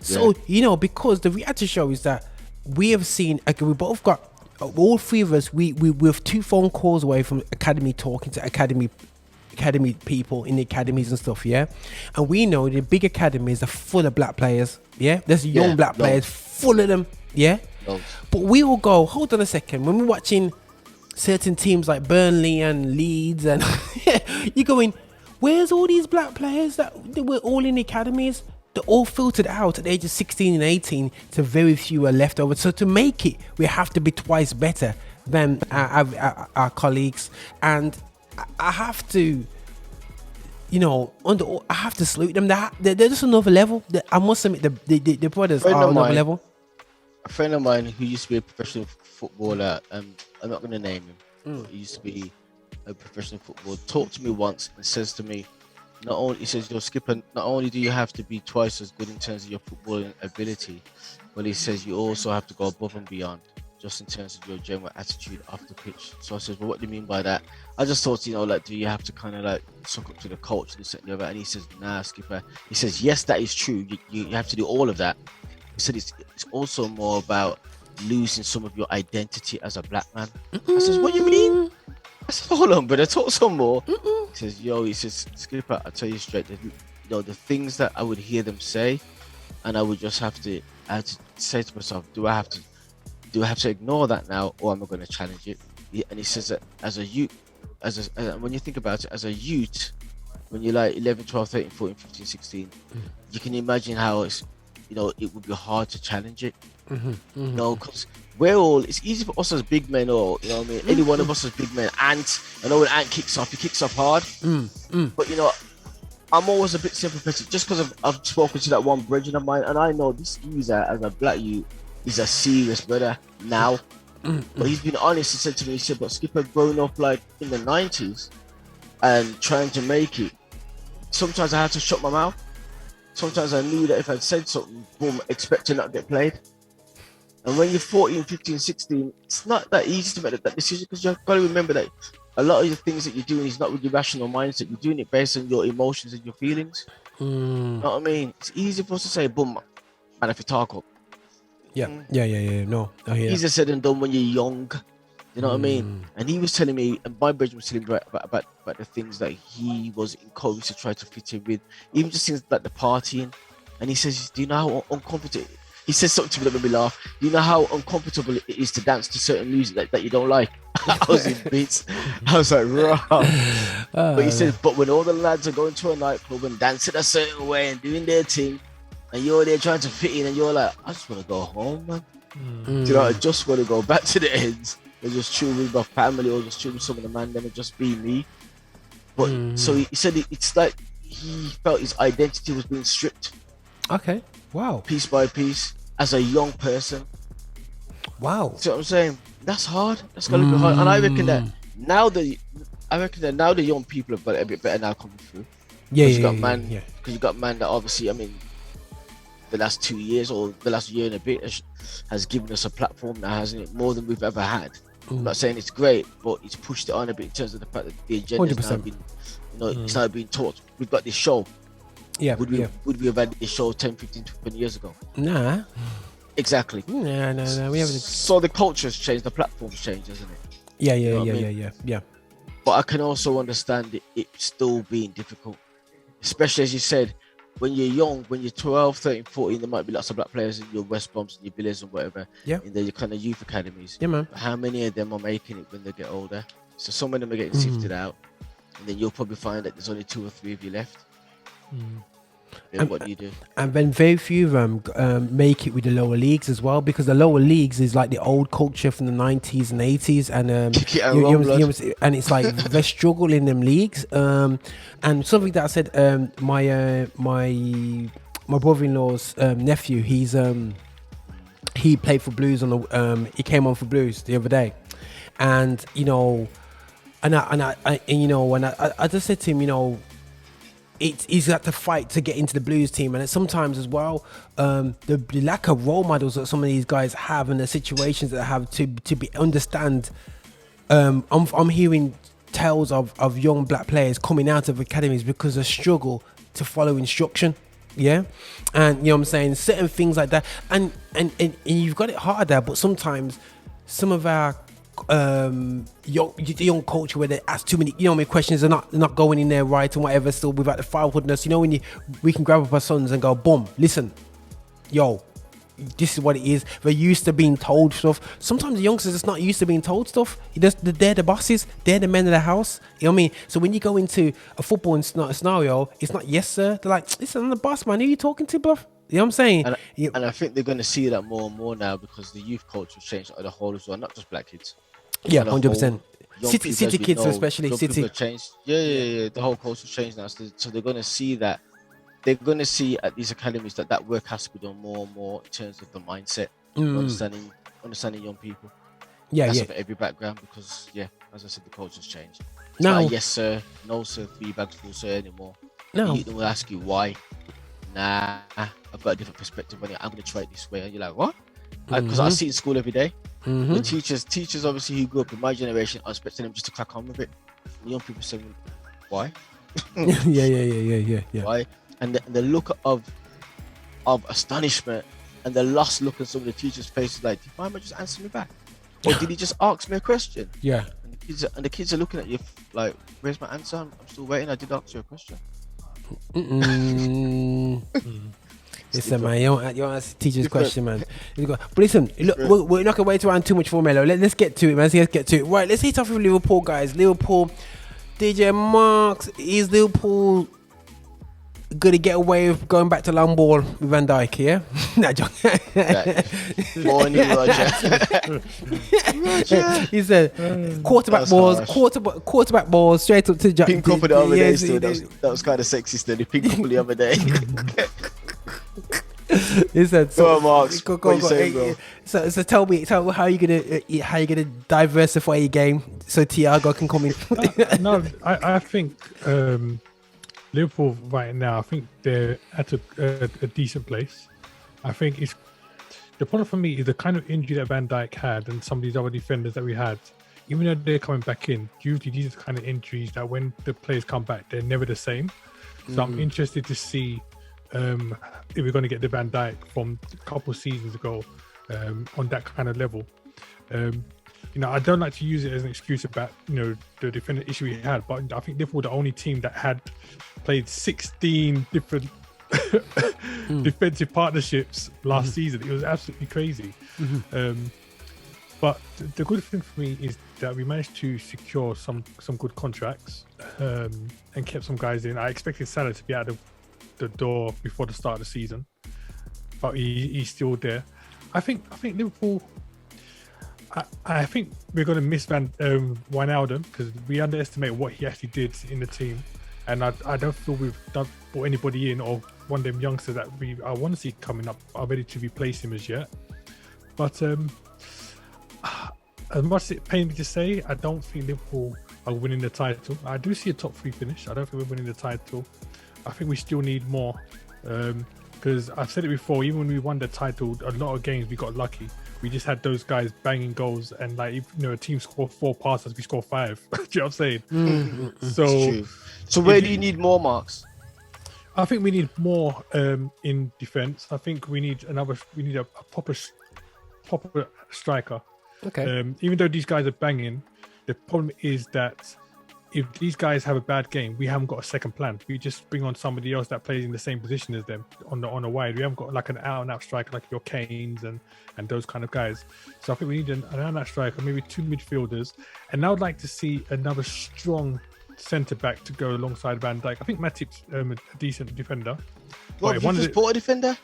So because the reality show is that we have seen. Okay, we both got all three of us. We're 2 phone calls away from academy, talking to academy people in the academies and stuff. Yeah, and we know the big academies are full of black players. Yeah, there's young black players, full of them. Yeah. But we all go, hold on a second, when we're watching certain teams like Burnley and Leeds and you're going, where's all these black players that were all in the academies? They're all filtered out at the age of 16 and 18, so very few are left over. So to make it, we have to be twice better than our colleagues. And I have to, I have to salute them. They're just another level. I must admit, the brothers are another level. A friend of mine who used to be a professional footballer, I'm not going to name him, but he used to be a professional footballer, talked to me once and says to me, he says, "Yo, Skipper, not only do you have to be twice as good in terms of your footballing ability, but he says you also have to go above and beyond, just in terms of your general attitude off the pitch." So I said, "Well, what do you mean by that?" I just thought, do you have to kind of like suck up to the coach and the other? And he says, "Nah, Skipper." He says, "Yes, that is true. You have to do all of that." He said it's also more about losing some of your identity as a black man. I says, "What do you mean?" I said, "Hold on, brother, talk some more." He says, "Skipper, I'll tell you straight, the things that I would hear them say, and I would just have to say to myself, do I have to ignore that now, or am I going to challenge it?" And he says that as a youth, when you think about it, as a youth, when you're like 11, 12, 13, 14, 15, 16, you can imagine how it's, it would be hard to challenge it. Because it's easy for us as big men, or any one of us as big men. Ant, when Ant kicks off, he kicks off hard. But I'm always a bit sympathetic, just because I've spoken to that one brethren of mine, and I know this geezer, as a black youth, is a serious brother now. But he's been honest. He said to me, he said, "But Skipper, growing up like in the 90s and trying to make it, sometimes I had to shut my mouth. Sometimes I knew that if I'd said something, boom, expect to not get played." And when you're 14, 15, 16, it's not that easy to make that decision, because you've got to remember that a lot of the things that you're doing is not with your rational mindset. You're doing it based on your emotions and your feelings. You know what I mean? It's easy for us to say, boom, man, if you talk up. Yeah. No, I hear easier said than done when you're young. You know what I mean? And he was telling me, and my brother was telling me about the things that he was encouraged to try to fit in with, even just things like the partying. And he says, "Do you know how uncomfortable?" He says something to me that made me laugh. "Do you know how uncomfortable it is to dance to certain music that you don't like?" I was in beats. I was like, "Right." But he says, "But when all the lads are going to a nightclub and dancing a certain way and doing their thing, and you're there trying to fit in, and you're like, I just want to go home, man. I just want to go back to the ends and just chill with my family, or just chill with some of the man, then and just be me." But so he said it's like he felt his identity was being stripped. Okay. Wow. Piece by piece, as a young person. Wow. See what I'm saying? That's hard. That's gonna be hard. And I reckon that now the young people have got it a bit better now coming through. Because you got man that obviously, I mean, the last 2 years or the last year and a bit has given us a platform now, hasn't it? More than we've ever had. I'm not saying it's great, but it's pushed it on a bit in terms of the fact that the agenda has now been, it's now being taught. We've got this show. Yeah. Would we have had this show 10, 15, 20 years ago? Nah. Exactly. No. We haven't. So the culture's changed, the platform's changed, hasn't it? Yeah. But I can also understand it still being difficult, especially as you said, when you're young, when you're 12, 13, 14, there might be lots of black players in your West Broms and your Villas and whatever, in the kind of youth academies. Yeah, man. How many of them are making it when they get older? So some of them are getting sifted out, and then you'll probably find that there's only 2 or 3 of you left. Then what do you do? And then very few of them make it with the lower leagues as well, because the lower leagues is like the old culture from the 90s and 80s, and and it's like they struggle in them leagues. And something that I said, my brother-in-law's nephew, he played for Blues on the he came on for Blues the other day, and I just said to him, he's got to fight to get into the Blues team, and sometimes as well, the lack of role models that some of these guys have and the situations that they have to be understand. I'm hearing tales of young black players coming out of academies because they struggle to follow instruction. Yeah, and you know what I'm saying, certain things like that, and you've got it harder, but sometimes some of our young culture where they ask too many, questions, are not going in there right and whatever, still without the fatherhoodness, when we can grab up our sons and go, boom, listen, yo, this is what it is. They're used to being told stuff. Sometimes the youngsters are just not used to being told stuff. They're the bosses. They're the men of the house. You know what I mean? So when you go into a football scenario, it's not yes sir. They're like, listen, I'm the boss, man. Who are you talking to, bro? You know what I'm saying? And I think they're going to see that more and more now because the youth culture has changed as a whole as well, not just black kids. Yeah, 100%. City kids, especially city. Changed. Yeah. The whole culture's changed now, so they're going to see that. They're going to see at these academies that work has to be done more and more in terms of the mindset, understanding young people. That's for every background because, as I said, the culture's changed. It's not yes sir, no sir, 3 bags full sir anymore. No, they will ask you why. Nah, I've got a different perspective on it. I'm going to try it this way, and you're like, what? Because I see it in school every day. The teachers obviously who grew up in my generation, I expecting them just to crack on with it. The young people saying, why? Yeah. Why? And the look of astonishment and the lost look on some of the teachers' faces, like, did my man just answer me back, or did he just ask me a question? Yeah. And the kids are looking at you like, where's my answer? I'm still waiting. I did ask you a question. Listen, man, you don't ask teachers question, man. But listen, look, we're not gonna wait around too much for Melo. Let's get to it, man. Let's get to it. Right, let's hit off with Liverpool, guys. Liverpool, DJ Marx, is Liverpool gonna get away with going back to long ball with Van Dijk? Yeah, nah, John. Morning, Roger. He said quarterback balls straight up to Jack. Pink couple the other day. Still, that was kind of sexy. Still, the pink couple the other day. He said, "Go on, Marx. Go. So tell me how you gonna diversify your game so Thiago can come in." No, I think Liverpool right now, I think they're at a decent place. I think it's the problem for me is the kind of injury that Van Dijk had and some of these other defenders that we had. Even though they're coming back in, usually these are the kind of injuries that when the players come back, they're never the same. So I'm interested to see if we're going to get the Van Dijk from a couple of seasons ago on that kind of level. I don't like to use it as an excuse about the defender issue we had, but I think Liverpool were the only team that had played 16 different defensive partnerships last season. It was absolutely crazy. But the good thing for me is that we managed to secure some good contracts and kept some guys in. I expected Salah to be out of the door before the start of the season, but he's still there. I think Liverpool. I think we're going to miss Wijnaldum because we underestimate what he actually did in the team, and I don't feel we've brought anybody in or one of them youngsters that I want to see coming up are ready to replace him as yet. But as much as it pains me to say, I don't think Liverpool are winning the title. I do see a top 3 finish. I don't think we're winning the title. I think we still need more because I've said it before. Even when we won the title, a lot of games we got lucky. We just had those guys banging goals, and like if a team scored 4 passes, we score 5. Do you know what I'm saying? So where do you need more, Marx? I think we need more in defense. I think we need a proper striker. Okay. Even though these guys are banging, the problem is that if these guys have a bad game, we haven't got a second plan. We just bring on somebody else that plays in the same position as them on a wide. We haven't got like an out-and-out striker like your Kanes and those kind of guys. So I think we need an out-and-out striker, maybe 2 midfielders. And I would like to see another strong centre-back to go alongside Van Dijk. I think Matip's a decent defender. What, you just bought a defender?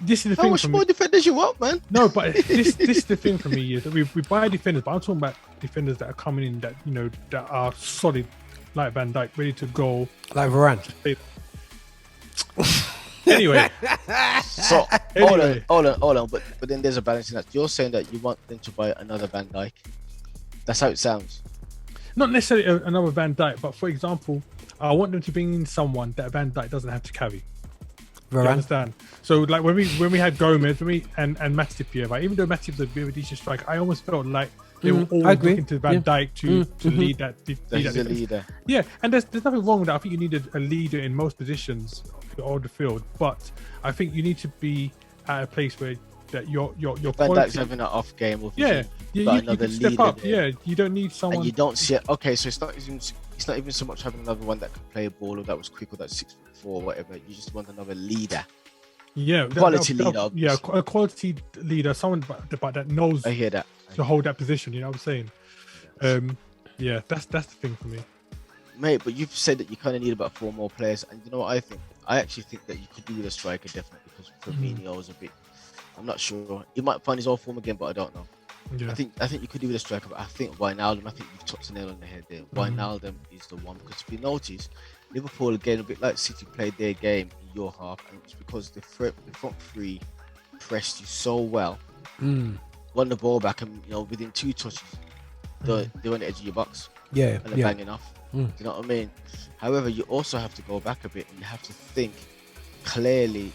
This is the How thing. much more defenders you want, man? No, but this is the thing for me is that we buy defenders, but I'm talking about defenders that are coming in that that are solid, like Van Dijk, ready to go, like Varane. Anyway, so hold on. But then there's a balance in that. You're saying that you want them to buy another Van Dijk. That's how it sounds. Not necessarily another Van Dijk, but for example, I want them to bring in someone that Van Dijk doesn't have to carry. You Varane. understand? So like when we had Gomez, and Matip here, right? Even though Matip's a bit of a decent striker, I almost felt like they were always looking to Van Dijk to lead that. He's a leader. Yeah, and there's nothing wrong with that. I think you need a leader in most positions of the field, but I think you need to be at a place where that your Van Dijk's having an off game. Yeah, you can step up. There. Yeah, you don't need someone. And you don't see it. Okay, so it's not even so much having another one that can play a ball or that was quick or that's 6'4" or whatever. You just want another leader. Yeah, quality leader. Yeah, a quality leader, someone but that knows. I hear that. To hold that position, you know what I'm saying? Yeah, that's the thing for me, mate. But you've said that you kind of need about 4 more players, and you know what I think? I actually think that you could do with a striker definitely because Firmino is a bit. I'm not sure. He might find his old form again, but I don't know. Yeah. I think you could do with a striker, but I think Wijnaldum. I think you've touched the nail on the head there. Wijnaldum is the one because if you notice, Liverpool again a bit like City played their game in your half, and it's because the front three pressed you so well. Won the ball back, and within 2 touches, they're on the edge of your box. Yeah, and they're banging off. Do you know what I mean? However, you also have to go back a bit, and you have to think clearly.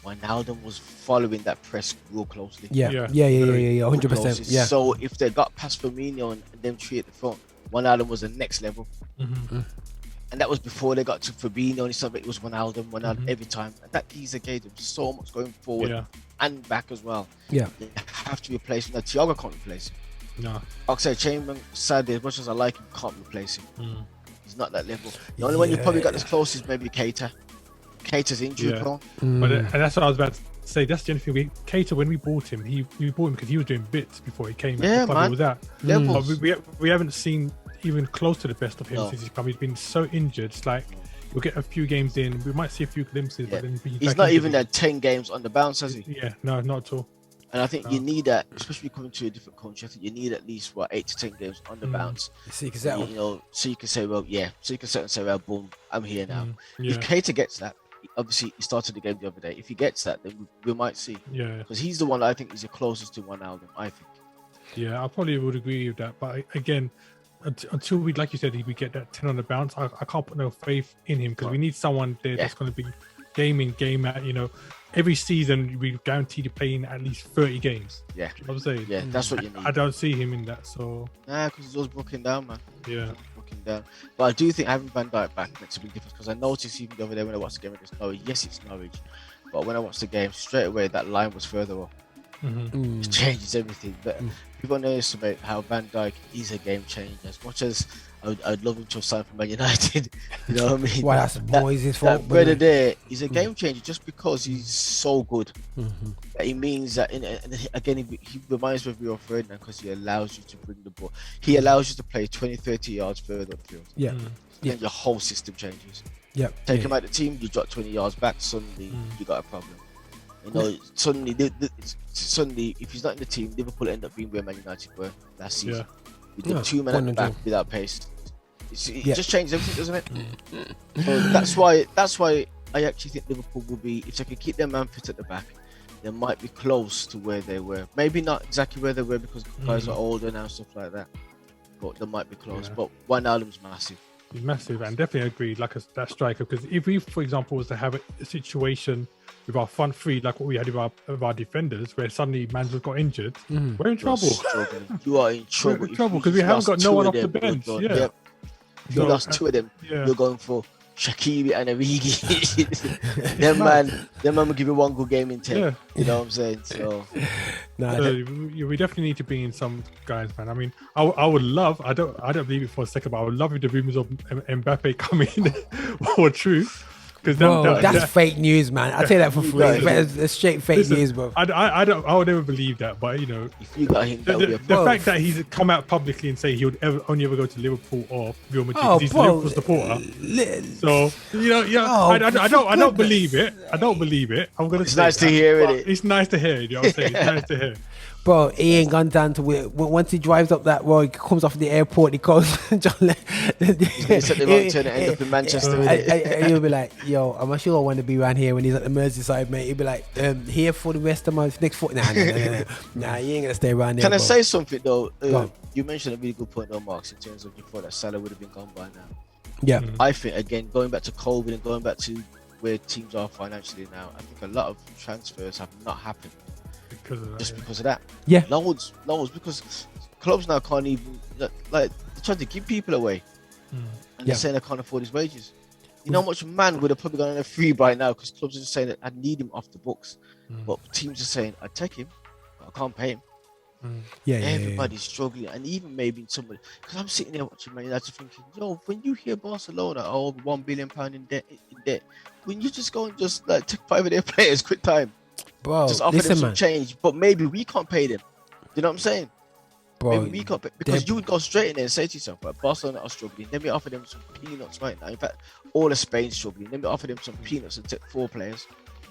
Wijnaldum was following that press real closely. Yeah, 100%. Yeah. So if they got past Firmino and them 3 at the front, Wijnaldum was the next level. And that was before they got to Fabinho and stuff. It was Wijnaldum every time. And that geezer gave them so much going forward and back as well. Yeah. They have to replace him. Now, Thiago can't replace him. No. Oxlade-Chamberlain, sadly, as much as I like him, can't replace him. He's not that level. The only one you probably got as close is maybe Keita. Keita's injury prone. But and that's what I was about to say. That's the only thing. Keita, when we bought him, we bought him because he was doing bits before he came. Yeah, man. Was that. Levels. But we haven't seen even close to the best of him since he's come. He's been so injured. It's like we'll get a few games in. We might see a few glimpses, but then he's not even had 10 games on the bounce, has he? Yeah, no, not at all. And I think you need that, especially coming to a different country. I think you need at least 8 to 10 games on the bounce. So you can settle. So you can say, well, so you can sit and say, well, boom, I'm here now. Yeah. If Keita gets that, obviously he started the game the other day. If he gets that, then we might see. Yeah. Because he's the one that I think is the closest to Wijnaldum, I think. Yeah, I probably would agree with that. But again, until we, like you said, we get that 10 on the bounce, I can't put no faith in him because we need someone there that's going to be game out. Every season we guaranteed to play in at least 30 games. Yeah. You know what I'm saying? Yeah, that's what you need. I don't see him in that, so. Nah, because he's always broken down, man. Yeah. Broken down. But I do think having Van Dijk back makes a big difference because I noticed even the other day when I watched the game against Norwich, yes, it's Norwich, but when I watched the game, straight away that line was further up. It changes everything. But people underestimate how Van Dijk is a game changer. As much as I'd love him to have signed for Man United, you know what I mean? Well, that's boys his fault. That brother there is a game changer just because he's so good. It means that, again, he reminds me of Rio Ferdinand because he allows you to bring the ball. He allows you to play 20, 30 yards further upfield. Yeah. Then your whole system changes. Yeah. Take him out of the team, you drop 20 yards back, suddenly you got a problem. Suddenly, if he's not in the team, Liverpool end up being where Man United were last season. With the 2 men at the back without pace. It just changes everything, doesn't it? So that's why I actually think Liverpool will be, if they can keep their man fit at the back, they might be close to where they were. Maybe not exactly where they were because guys are older now and stuff like that. But they might be close. But Wijnaldum's massive. He's massive, and definitely agreed. Like that striker, because if we, for example, was to have a situation with our front three, like what we had with our defenders, where suddenly Mansell got injured, we're in trouble. You are in trouble. We're in trouble because we haven't got no one off the bench. Yeah. If you lost 2 of them, you're going for Shaqiri and Origi. them man will give you 1 good game in 10. Yeah. You know what I'm saying? So, we definitely need to bring in some guys, man. I mean, I would love. I don't believe it for a second, but I would love if the rumors of Mbappe coming were true. Because that's fake news, man. I tell you that for free. It's straight fake news, bro. I would never believe that, but if you got him, the fact that he's come out publicly and say he would only ever go to Liverpool or Real Madrid, he's Liverpool supporter. So I don't believe it. I don't believe it. I'm gonna. It's nice to hear it. It's nice to hear. You know what I'm saying? It's nice to hear. Bro, he ain't gone down to where, once he drives up that road, he comes off the airport, he goes, John, he's at the wrong turn and end up in Manchester. And he'll be like, yo, I'm sure I want to be around here when he's at the Merseyside, mate. He'll be like, here for the rest of my next 4. Nah, he ain't gonna stay around there. Can I say something though? You mentioned a really good point though, Marx, in terms of you thought that Salah would have been gone by now. Yeah. I think again, going back to COVID and going back to where teams are financially now, I think a lot of transfers have not happened because of that, because of that. Yeah. Loads, because clubs now can't even like they're trying to give people away, and they're saying they can't afford his wages. You know how much man would have probably gone on a free by now because clubs are just saying that I need him off the books, but teams are saying I take him, but I can't pay him. Everybody's struggling, and even maybe somebody, because I'm sitting there watching Man United thinking, yo, when you hear Barcelona are over £1 billion in debt, when you just go and just like take 5 of their players, quick time, bro, just offer them some change, but maybe we can't pay them. You know what I'm saying? Bro, maybe we can't pay, because you would go straight in there and say to yourself, but Barcelona are struggling. Let me offer them some peanuts right now. In fact, all of Spain's struggling. Let me offer them some peanuts and take 4 players.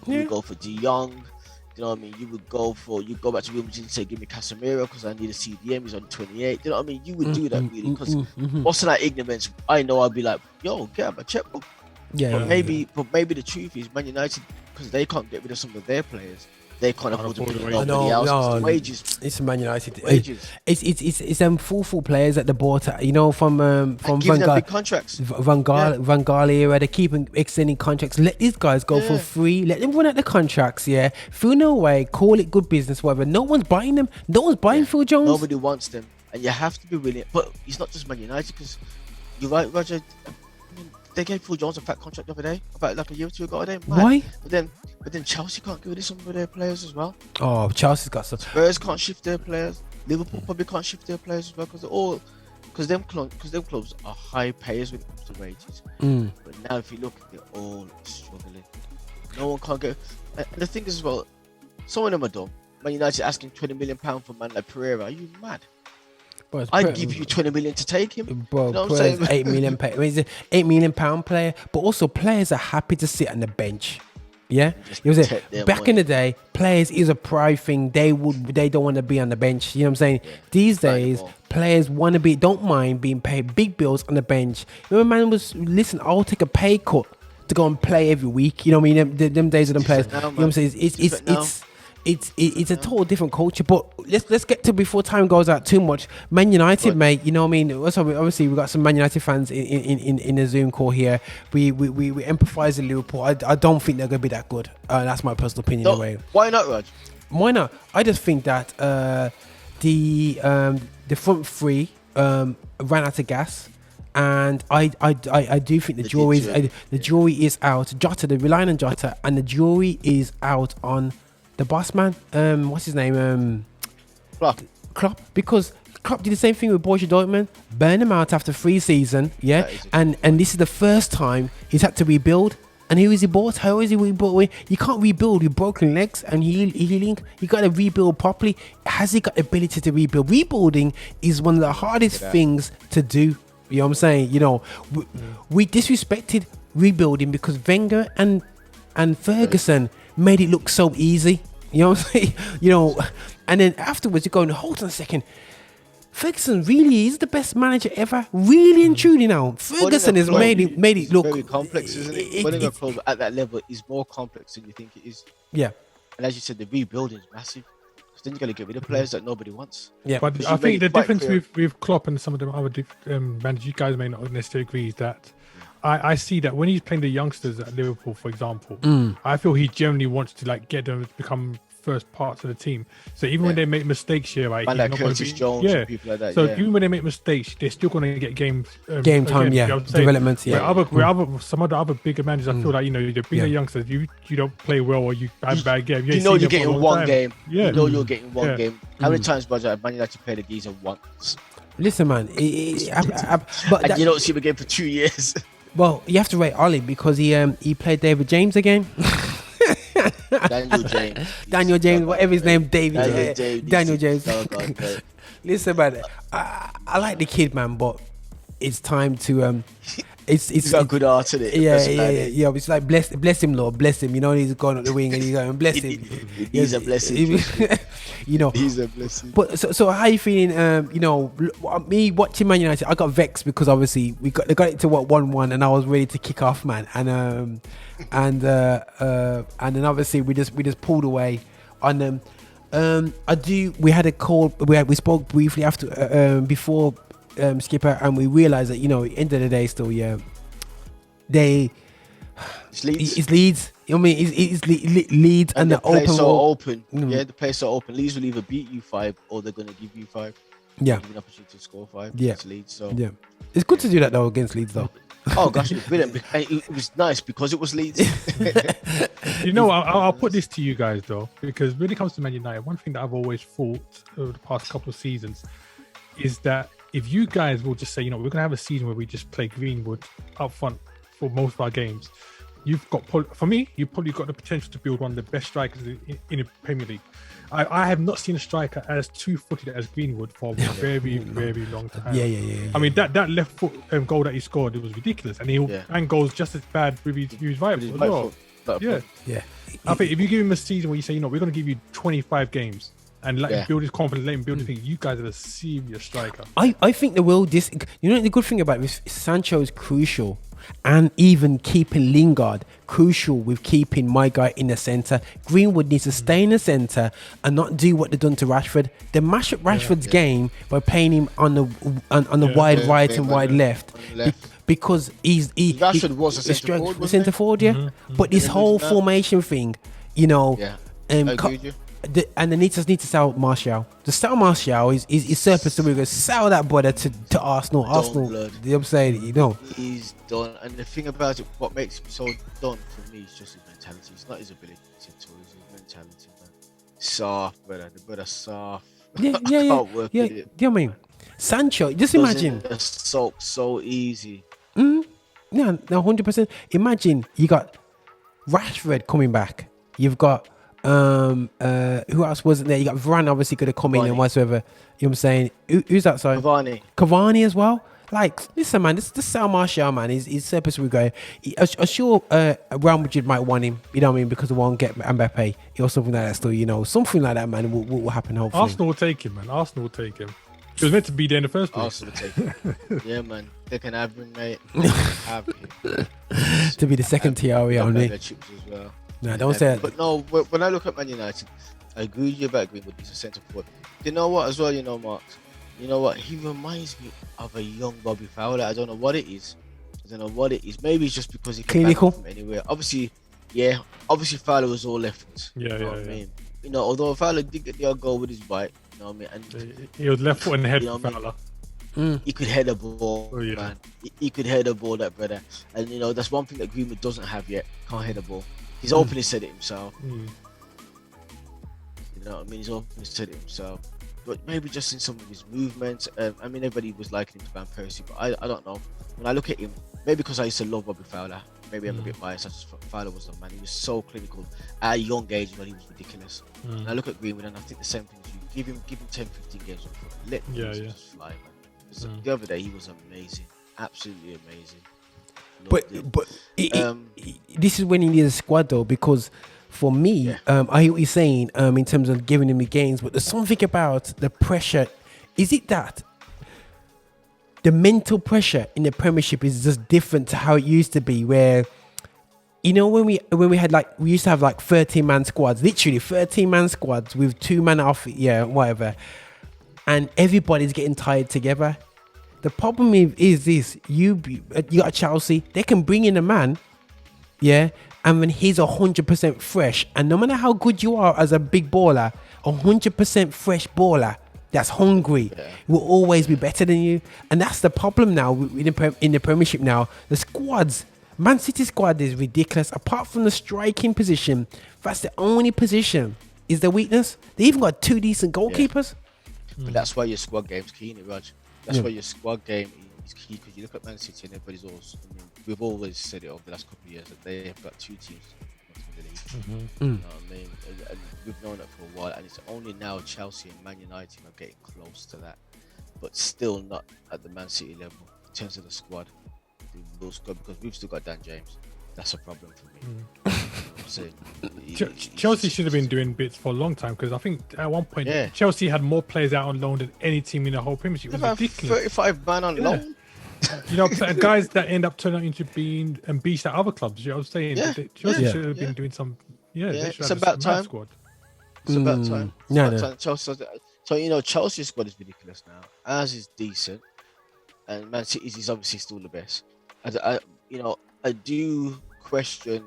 You would go for De Jong. You know what I mean? You go back to Real Madrid and say, give me Casemiro because I need a CDM. He's on 28. You know what I mean? You would do that really because what's in that ignorance? I know I'd be like, yo, get out my checkbook. But maybe the truth is Man United, because they can't get rid of some of their players, they can't afford to put nobody else. Wages. It's Man United. Wages. It's full players at the board. You know, from Van Gaal, big contracts. Van Gaal era. They keep extending contracts. Let these guys go for free. Let them run out the contracts. Yeah, through no way. Call it good business. Whatever. No one's buying them. No one's buying Phil Jones. Nobody wants them, and you have to be willing. But it's not just Man United, because you're right, Roger. They gave Phil Jones a fat contract the other day, about like a year or 2 ago. Why? But then Chelsea can't get rid of some of their players as well. Oh, Chelsea's got some. Spurs can't shift their players. Liverpool probably can't shift their players as well because them clubs are high payers when it comes to wages. But now if you look, they're all struggling. No one can't get. And the thing is as well, some of them are dumb. Man United asking £20 million for man like Pereira. Are you mad? Bro, I'd give you 20 million to take him. Bro, you know what I'm saying? £8 million. I mean, he's an £8 million player, but also players are happy to sit on the bench. Yeah, you know what I'm saying? Back in the day, players is a pride thing. They don't want to be on the bench. You know what I'm saying? These days, players want to don't mind being paid big bills on the bench. You know, man was listen. I'll take a pay cut to go and play every week. You know what I mean? Them days of them players. You know what I'm saying? It's a total different culture. But let's get to before time goes out too much. Man United, mate. You know what I mean? Obviously, we got some Man United fans in the Zoom call here. We empathise with Liverpool. I don't think they're gonna be that good. That's my personal opinion. Anyway. Why not, Raj? Why not? I just think that the front three ran out of gas. And I do think the jury is out. Jota, they're relying on Jota, and the jury is out on the boss man. What's his name? Klopp. Because Klopp did the same thing with Borussia Dortmund, burn him out after 3 seasons. Yeah, and this is the first time he's had to rebuild. And who is he bought? How is he rebuilt? You can't rebuild with broken legs and healing. You got to rebuild properly. Has he got the ability to rebuild? Rebuilding is one of the hardest things to do. You know what I'm saying? You know, we disrespected rebuilding because Wenger and Ferguson made it look so easy. You know what I'm saying? You know, and then afterwards you're going, hold on a second. Ferguson really is the best manager ever. Really and truly now. Ferguson has made it look very complex, isn't it? Winning a club at that level is more complex than you think it is. Yeah. And as you said, the rebuilding is massive. Then you got to get rid of players that nobody wants. Yeah, but I think the difference with Klopp and some of the other managers, you guys may not necessarily agree, is that I see that when he's playing the youngsters at Liverpool, for example, I feel he generally wants to like get them to become first parts of the team. So even when they make mistakes here, right? Like Curtis Jones and people like that. So even when they make mistakes, they're still going to get game time, development. Where some of the other bigger managers, I feel like you bring the youngsters, you don't play well or you have bad game. You know you're getting one game. Yeah. You know you're getting one game. How many times, Roger, Man United play the geezer once? Listen, man, but and you don't see him again for 2 years. Well, you have to rate Ollie because he played David James again. Daniel James, whatever his name, Daniel James. Listen, man, I like the kid, man, but it's time to It's got good art in it. Yeah. It's like bless him, Lord, bless him. You know, he's going up the wing and he's going bless him. He's a blessing. You know, he's a blessing. But so how you feeling? You know, me watching Man United, I got vexed because obviously they got it to 1-1, and I was ready to kick off, man. And then obviously we just pulled away on them. We had a call. We spoke briefly after before. Skipper, and we realized that, you know, end of the day still, It's Leeds. It's Leeds. I mean, it's Leeds and the play open. so open. Mm. Yeah, the play so open. Leeds will either beat you 5 or they're gonna give you 5. Yeah. Give you an opportunity to score 5. Yeah. It's Leeds. So Yeah, it's good to do that though against Leeds though. oh gosh, it was brilliant. It was nice because it was Leeds. You know, I'll put this to you guys though, because when it comes to Man United, one thing that I've always thought over the past couple of seasons is that if you guys will just say, you know, we're gonna have a season where we just play Greenwood up front for most of our games, you've got, for me, you've probably got the potential to build one of the best strikers in the Premier League. I have not seen a striker as two-footed as Greenwood for a very, very long time. Yeah. I mean, that left foot goal that he scored, it was ridiculous, and and goals just as bad with his right foot as well. Yeah. I think if you give him a season where you say, you know, we're going to give you 25 games and let him build his confidence, let him build the thing, you guys are a serious striker. I think they will. You know, the good thing about this, Sancho is crucial, and even keeping Lingard crucial with keeping my guy in the centre. Greenwood needs to stay in the centre and not do what they've done to Rashford. They mash up Rashford's game by playing him on the wide right and wide left. Because Rashford was a centre forward, But this whole formation thing, you know, I agree with you. And they need to sell Martial. To sell Martial is surplus. So we're going to sell that brother to Arsenal. Arsenal, blood. the upside, you know. He's done. And the thing about it, what makes him so done for me is just his mentality. It's not his ability to it's his mentality, man. Soft, brother. The brother's soft. Yeah. I mean, Sancho, just imagine. So easy. Yeah, no, 100%. Imagine you got Rashford coming back. You've got who else wasn't there? You got Varane obviously going to come in and whatsoever. You know what I'm saying? Who's that? Sorry, Cavani as well. Like, listen, man, this Sal Martial, man, he's surplus we go. I'm sure Real Madrid might want him. You know what I mean? Because they won't get Mbappe or something like that. Still, you know, something like that, man, will happen. Hopefully, Arsenal will take him, man. Arsenal will take him. He was meant to be there in the first place. Arsenal will take him. Yeah, man, they can have him, mate. Have him. To be the second TRE on me. Well. No, don't say that. But no, when I look at Man United, I agree with you about Greenwood. He's a centre forward. You know what, as well, you know, Marx? You know what? He reminds me of a young Bobby Fowler. I don't know what it is. Maybe it's just because he can back from anywhere. Obviously, Fowler was all left. Yeah. I mean? You know, although Fowler did get the odd goal with his right, you know what I mean? And he was left foot and head for Fowler. He could head a ball, man. He could head a ball, that brother. And you know, that's one thing that Greenwood doesn't have yet. Can't head a ball. He's openly said it himself. You know what I mean? He's openly said it himself. But maybe just in some of his movements. I mean, everybody was liking him to Van Persie, but I don't know. When I look at him, maybe because I used to love Bobby Fowler, maybe I'm a bit biased. Fowler was the man. He was so clinical at a young age, but he was ridiculous. And I look at Greenwood and I think the same thing as you. Give him 10, 15 games. Let him just fly, man. The other day, he was amazing. Absolutely amazing. But this is when he needs a squad though, because for me, I hear what you're saying in terms of giving him the games, but there's something about the pressure. Is it that the mental pressure in the Premiership is just different to how it used to be, where, you know, when we had we used to have 13-man squads, literally 13-man squads with 2 man off, whatever, and everybody's getting tired together. The problem is this: you got Chelsea, they can bring in a man, and when he's 100% fresh, and no matter how good you are as a big baller, 100% fresh baller that's hungry will always be better than you. And that's the problem now in the Premiership now. The squads, Man City squad is ridiculous. Apart from the striking position, that's the only position is the weakness. They even got 2 decent goalkeepers. But that's why your squad game's key, Raj. That's why your squad game is key, because you look at Man City and everybody's always, we've always said it over the last couple of years that they have got 2 teams in the league. You know what I mean? And we've known that for a while, and it's only now Chelsea and Man United are getting close to that, but still not at the Man City level in terms of the squad. Because we've still got Dan James. That's a problem for me. Chelsea should have been doing bits for a long time, because I think at one point Chelsea had more players out on loan than any team in the whole Premiership. It was ridiculous. 35 man on loan. You know, guys that end up turning out into being beasts at other clubs. You know what I'm saying? Chelsea should have been doing some. They should have about time. Squad. It's about time. No. Chelsea, so you know, Chelsea's squad is ridiculous now. Ours is decent, and Man City's is obviously still the best. I do question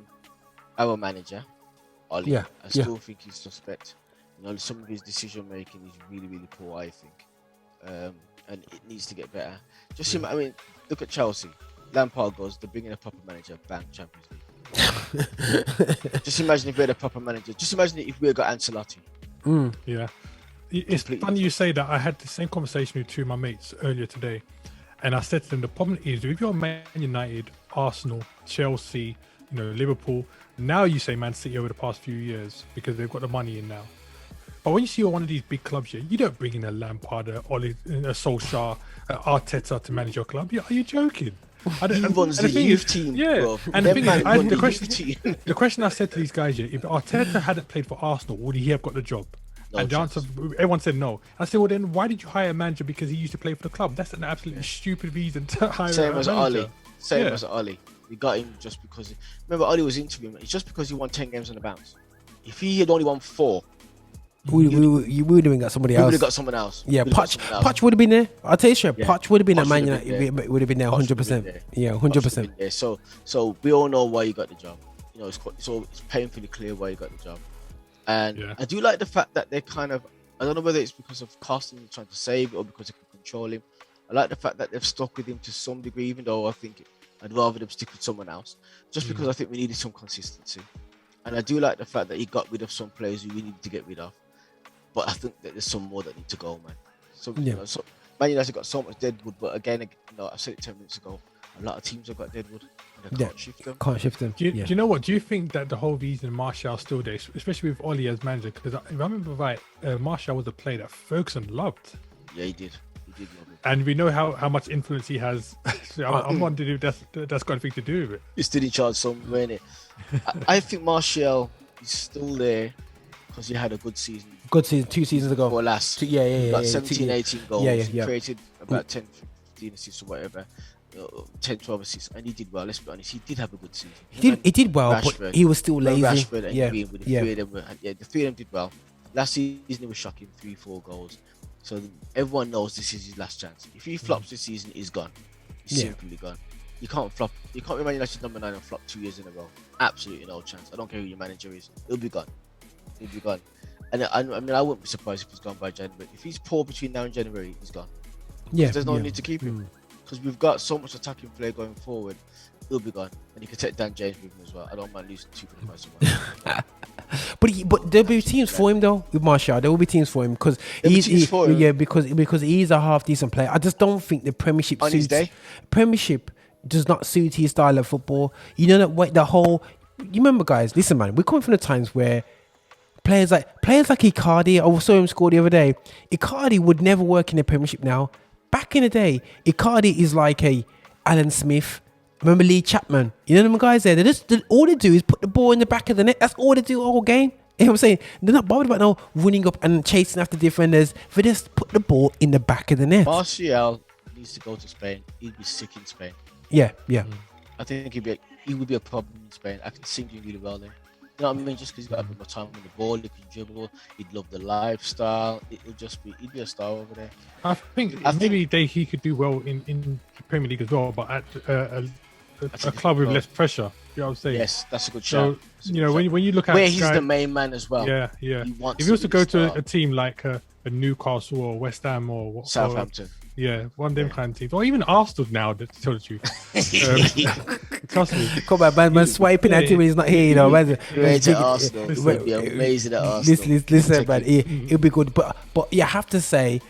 our manager, Ollie. Yeah, I still think he's suspect. Some of his decision making is really, really poor, I think. And it needs to get better. Look at Chelsea. Lampard goes, they're bringing a proper manager, bang, Champions League. Just imagine if we had a proper manager. Just imagine if we had got Ancelotti. Yeah. It's funny you say that. I had the same conversation with two of my mates earlier today. And I said to them, the problem is if you're Man United, Arsenal, Chelsea, Liverpool, now you say Man City over the past few years because they've got the money in now. But when you see one of these big clubs here, you don't bring in a Lampard, a Solskjaer, Arteta to manage your club. Are you joking? He runs the youth team, bro. And the question I said to these guys here, if Arteta hadn't played for Arsenal, would he have got the job? No and the answer, everyone said no. I said, well, then why did you hire a manager because he used to play for the club? That's an absolutely stupid reason to hire a manager. Same as Ollie. We got him just because. Remember, Ollie was interviewing. It's just because he won 10 games on the bounce. If he had only won 4, you would have got somebody else. We would have got someone else. Yeah, Poch would have been there. I'll tell you straight, Poch would have been at Man United. Would have been there 100%. Yeah, 100%. So we all know why you got the job. It's painfully clear why you got the job. And I do like the fact that they kind of, I don't know whether it's because of casting trying to save it or because they can control him. I like the fact that they've stuck with him to some degree, even though I think I'd rather them stick with someone else, just because I think we needed some consistency. And I do like the fact that he got rid of some players who we needed to get rid of. But I think that there's some more that need to go, man. So Man United got so much deadwood, but again, I said it 10 minutes ago. A lot of teams have got deadwood, and they can't shift them. Do you know what? Do you think that the whole reason Martial's still there, especially with Ollie as manager? Because if I remember right, Martial was a player that Ferguson loved. Yeah, he did. He did love him. And we know how much influence he has. So I'm wondering if that's got anything to do with it. He's still in charge somewhere, innit? I think Martial is still there because he had a good season. Good season, 2 seasons ago. Or last. He got 17, 18 goals. He created about 10, 15 assists or whatever. 10, 12 assists, and he did well. Let's be honest, he did have a good season. He did well, Rashford, but he was still lazy. Rashford and Green with the three of them. The three of them did well. Last season he was shocking, 3-4 goals. So everyone knows this is his last chance. If he flops this season, he's gone. He's simply gone. You can't flop. You can't be Man United number 9 and flop 2 years in a row. Absolutely no chance. I don't care who your manager is. He'll be gone. He'll be gone. And I wouldn't be surprised if he's gone by January. If he's poor between now and January, he's gone. There's no need to keep him. Because we've got so much attacking play going forward, he'll be gone. And you can take Dan James with him as well. I don't mind losing 2 for the price of 1. But there'll be teams for him though with Martial. There will be teams for him because because he's a half decent player. I just don't think the Premiership on his day. Premiership does not suit his style of football. You know that the whole. You remember, guys? Listen, man. We're coming from the times where players like Icardi. I saw him score the other day. Icardi would never work in the Premiership now. Back in the day, Icardi is like a Alan Smith. Remember Lee Chapman? You know them guys there? All they do is put the ball in the back of the net. That's all they do all game. You know what I'm saying? They're not bothered about no running up and chasing after defenders. They just put the ball in the back of the net. Martial needs to go to Spain. He'd be sick in Spain. Yeah. I think he would be a problem in Spain. I can see him doing really well there. You know what I mean? Just because he's got a bit more time on the ball, he can dribble, he'd love the lifestyle. He'd be a star over there. I think he could do well in the Premier League as well, but at a club with less pressure. You know what I'm saying? Yes, that's a good shout. So, when you look at where he's the main man as well. Yeah. If he was to go to a team like a Newcastle or West Ham or Southampton. One of them kind of teams, or even Arsenal now. To tell the truth, trust me. Come on, man, swiping at him when he's not here. You know, man. Great at Arsenal. It'd be amazing at Arsenal. Listen, man, it'll be good. But you have to say,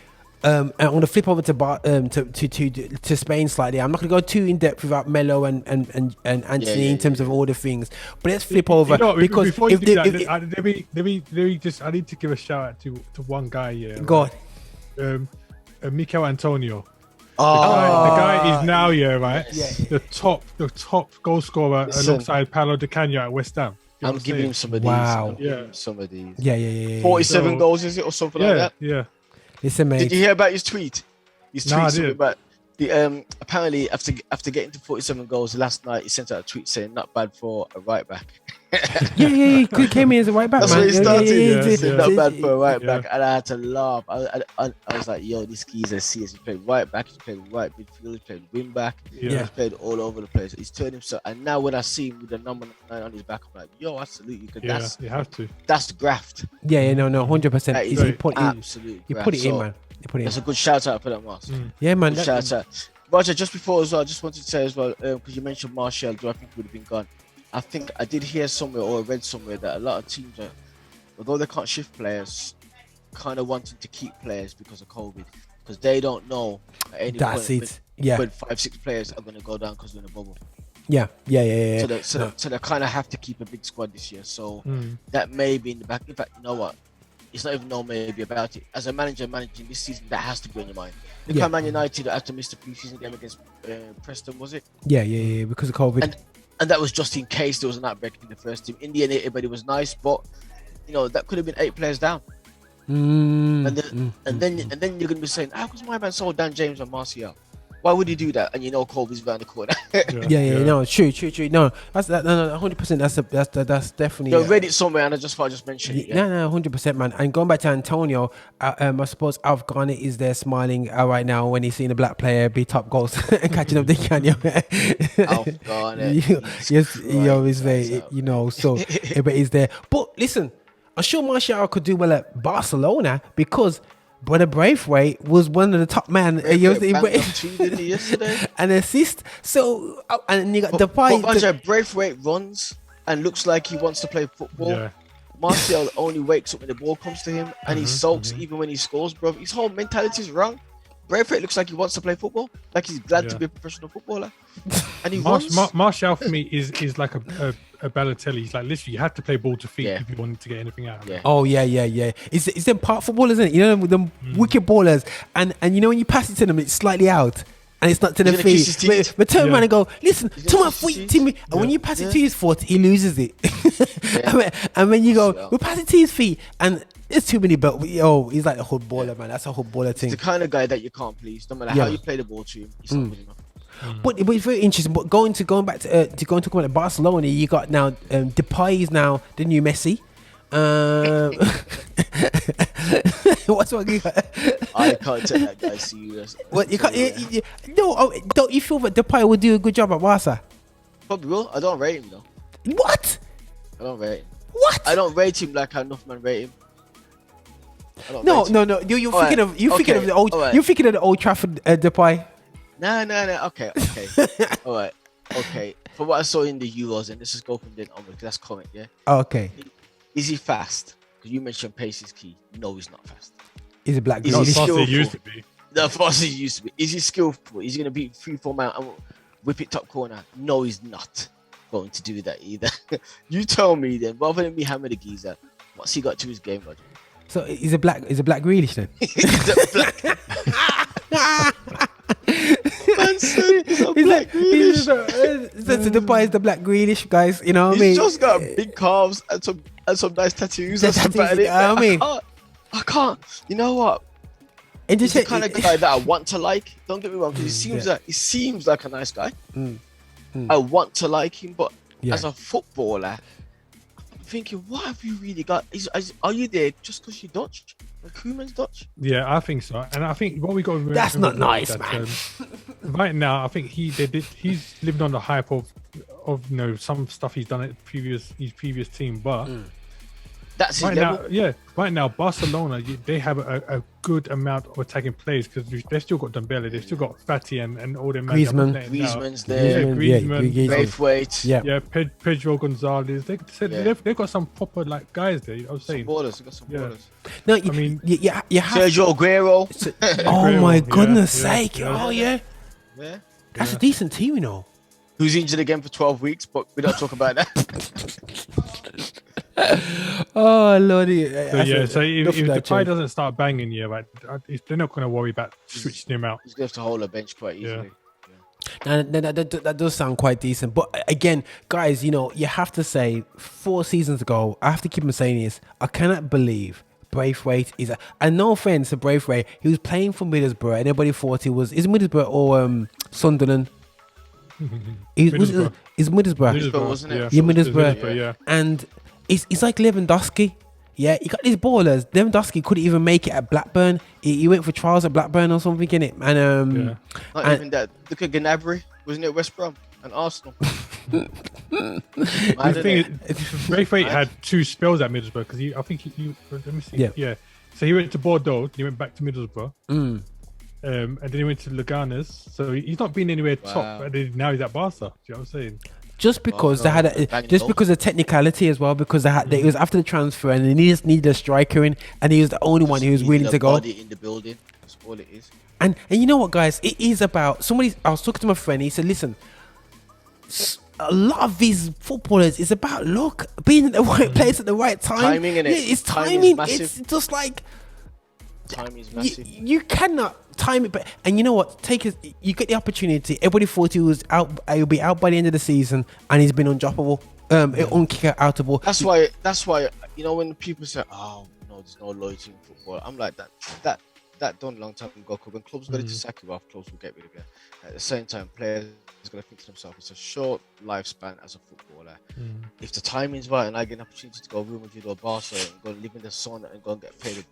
I'm going to flip over to Spain slightly. I'm not going to go too in depth without Melo and Anthony in terms of all the things. But let's flip over because before you do that, I need to give a shout out to one guy. Yeah, go on. Mikel Antonio. The guy is now, right? Yeah. The top goal scorer alongside Paulo Di Canio at West Ham. I'm giving him some of these. Wow. Some of these. Yeah. 47 goals, is it, or something like that? Yeah. Listen, mate. Did you hear about his tweet? His tweet about Apparently after getting to 47 goals last night, he sent out a tweet saying not bad for a right back. Yeah. He came in as a right back, That's man. what he started. He said not bad for a right Yeah. back, and I had to laugh. I was like, yo, this geezer serious. He played right back, he played right midfield, he played wing back, Yeah. he's played all over the place. He's turned himself, and now when I see him with the number 9 on his back, I'm like, yo, absolutely, because You have to. that's graft. Yeah, no, 100%. That is He put absolute he graft. put it in, So, man. He put it That's in. a good shout out for that, Marx. Yeah, man. Good shout out. Roger, just before as well, I just wanted to say as well, because you mentioned Martial, do I think would have been gone? I think I did hear somewhere or read somewhere that a lot of teams, although they can't shift players, kind of wanting to keep players because of COVID, because they don't know at any That's point it. Yeah. when 5-6 players are going to go down because we're in a bubble. Yeah. So they kind of have to keep a big squad this year. So that may be in the back. In fact, you know what? It's not even no maybe about it. As a manager managing this season, that has to be on your mind. Look how Man United had to miss the preseason game against Preston, was it? Yeah, because of COVID. And that was just in case there was an outbreak in the first team. In the end, everybody was nice, but that could have been 8 players down. And then you're gonna be saying, how come my man sold Dan James and Martial? Why would he do that? And Colby's around the corner. Yeah. No, true. No, that's that. No, 100%. That's definitely. I read it somewhere, and I just thought I just mentioned it. Yeah. No, 100%, man. And going back to Antonio, I suppose Alf Garnett is there smiling right now when he's seeing a black player be top goals and catching up the can. Alf Garnett. Yes, he always there. So everybody is there. But listen, I'm sure Martial could do well at Barcelona because Brother Braithwaite was one of the top man. Yesterday. An assist. So and you got Depay. Braithwaite runs and looks like he wants to play football. Yeah. Martial only wakes up when the ball comes to him, and he sulks even when he scores, bro. His whole mentality is wrong. Braithwaite looks like he wants to play football, like he's glad to be a professional footballer. And he runs. Martial for me is like a Balotelli. He's like literally you have to play ball to feet if you wanted to get anything out of it. Oh yeah. It's them part footballers, isn't it? Them wicked ballers, and when you pass it to them, it's slightly out. And it's not to the feet. But turn around and go, listen, to my feet, to me. And when you pass it to his foot, he loses it. And when you go, we'll pass it to his feet, and there's too many. But he's like a hood baller, man. That's a hood baller thing. He's the kind of guy that you can't please. No matter how you play the ball to him, he's not good enough. But it's very interesting. But going back to go and talk about Barcelona, you got now Depay is now the new Messi. What's what you got? I can't take that guy serious. What you can't? Don't you feel that Depay would do a good job at Barca? Probably will. I don't rate him though. What? I don't rate him. What? I don't rate him like how Nuffman rate him. No. You're thinking of the old. Right. You're thinking of the Old Trafford Depay. No. Okay. All right. Okay. From what I saw in the Euros, and let's just go from then onwards. That's comment. Yeah. Okay. Is he fast? Because you mentioned pace is key. No, he's not fast. He's a black. Is guy. he skillful? Used to be. The fast he used to be. Is he skillful? Is he going to beat 3-4 man and whip it top corner? No, he's not going to do that either. You tell me then. Rather than me hammer the geezer, what's he got to his game, Roger? So he's a black Grealish then. He's a black. Man said he's a black Grealish. Depay is the black Grealish, guys. You know what I mean? He's just got big calves and some nice tattoos. That's about it. I mean, I can't. You know what? He's the kind of guy that I want to like. Don't get me wrong, because he seems like a nice guy. I want to like him, but as a footballer, I'm thinking, what have you really got? Are you there just because you're Dutch? Like Koeman's Dutch? Yeah, I think so. And I think what we got. That's not nice, man. Right now, I think he's lived on the hype of some stuff he's done at his previous team, but. That's his level. Right now, Barcelona, they have a good amount of attacking players because they've still got Dembele, they've still got Fatty and all them. Griezmann's there. Griezmann, Braithwaite. Pedro Gonzalez. They've got some proper guys there. I was saying. Ballers. Got some ballers. No, I mean, you have Sergio Aguero. Oh my goodness sake! Oh yeah. Yeah. That's a decent team, you know. Who's injured again for 12 weeks, but we don't talk about that. Oh lordy! So if Depay doesn't start banging, they're not going to worry about switching him out. He's going to have to hold a bench quite easily. That does sound quite decent, but again, guys, you have to say 4 seasons ago, I have to keep on saying this. I cannot believe Braithwaite is and no offense to Braithwaite, he was playing for Middlesbrough and everybody thought he was, is it Middlesbrough or Sunderland? Is Middlesbrough. Middlesbrough, wasn't it? Yeah, Middlesbrough. Yeah. And it's like Lewandowski. Yeah, you got these ballers. Lewandowski couldn't even make it at Blackburn. He went for trials at Blackburn or something, innit? And not even that. Look at Gnabry, wasn't it West Brom and Arsenal? The thing is, Braithwaite had 2 spells at Middlesbrough because I think he let me see. Yeah. So he went to Bordeaux, he went back to Middlesbrough. And then he went to Leganes. So he's not been anywhere top, and then now he's at Barca. Do you know what I'm saying? Just because they had because of technicality as well, because it was after the transfer and they just needed a striker in, and he was the only one who was willing to go. Body in the building. That's all it is. And you know what, guys? It is about somebody. I was talking to my friend. He said, "Listen, a lot of these footballers is about luck, being in the right place at the right time. Timing, innit? It's timing. Time is It's just like time is massive. you cannot time it. But and you know what? You get the opportunity. Everybody thought he was out. He'll be out by the end of the season, and he's been undroppable, unkick-outable. That's why when people say, "Oh no, there's no loyalty in football," I'm like that done a long time ago. When clubs got to sack you off, clubs will get rid of you. At the same time, players got to think to themselves, it's a short lifespan as a footballer. If the timing's right and I get an opportunity to go Real Madrid or Barca and go live in the sun and go and get paid.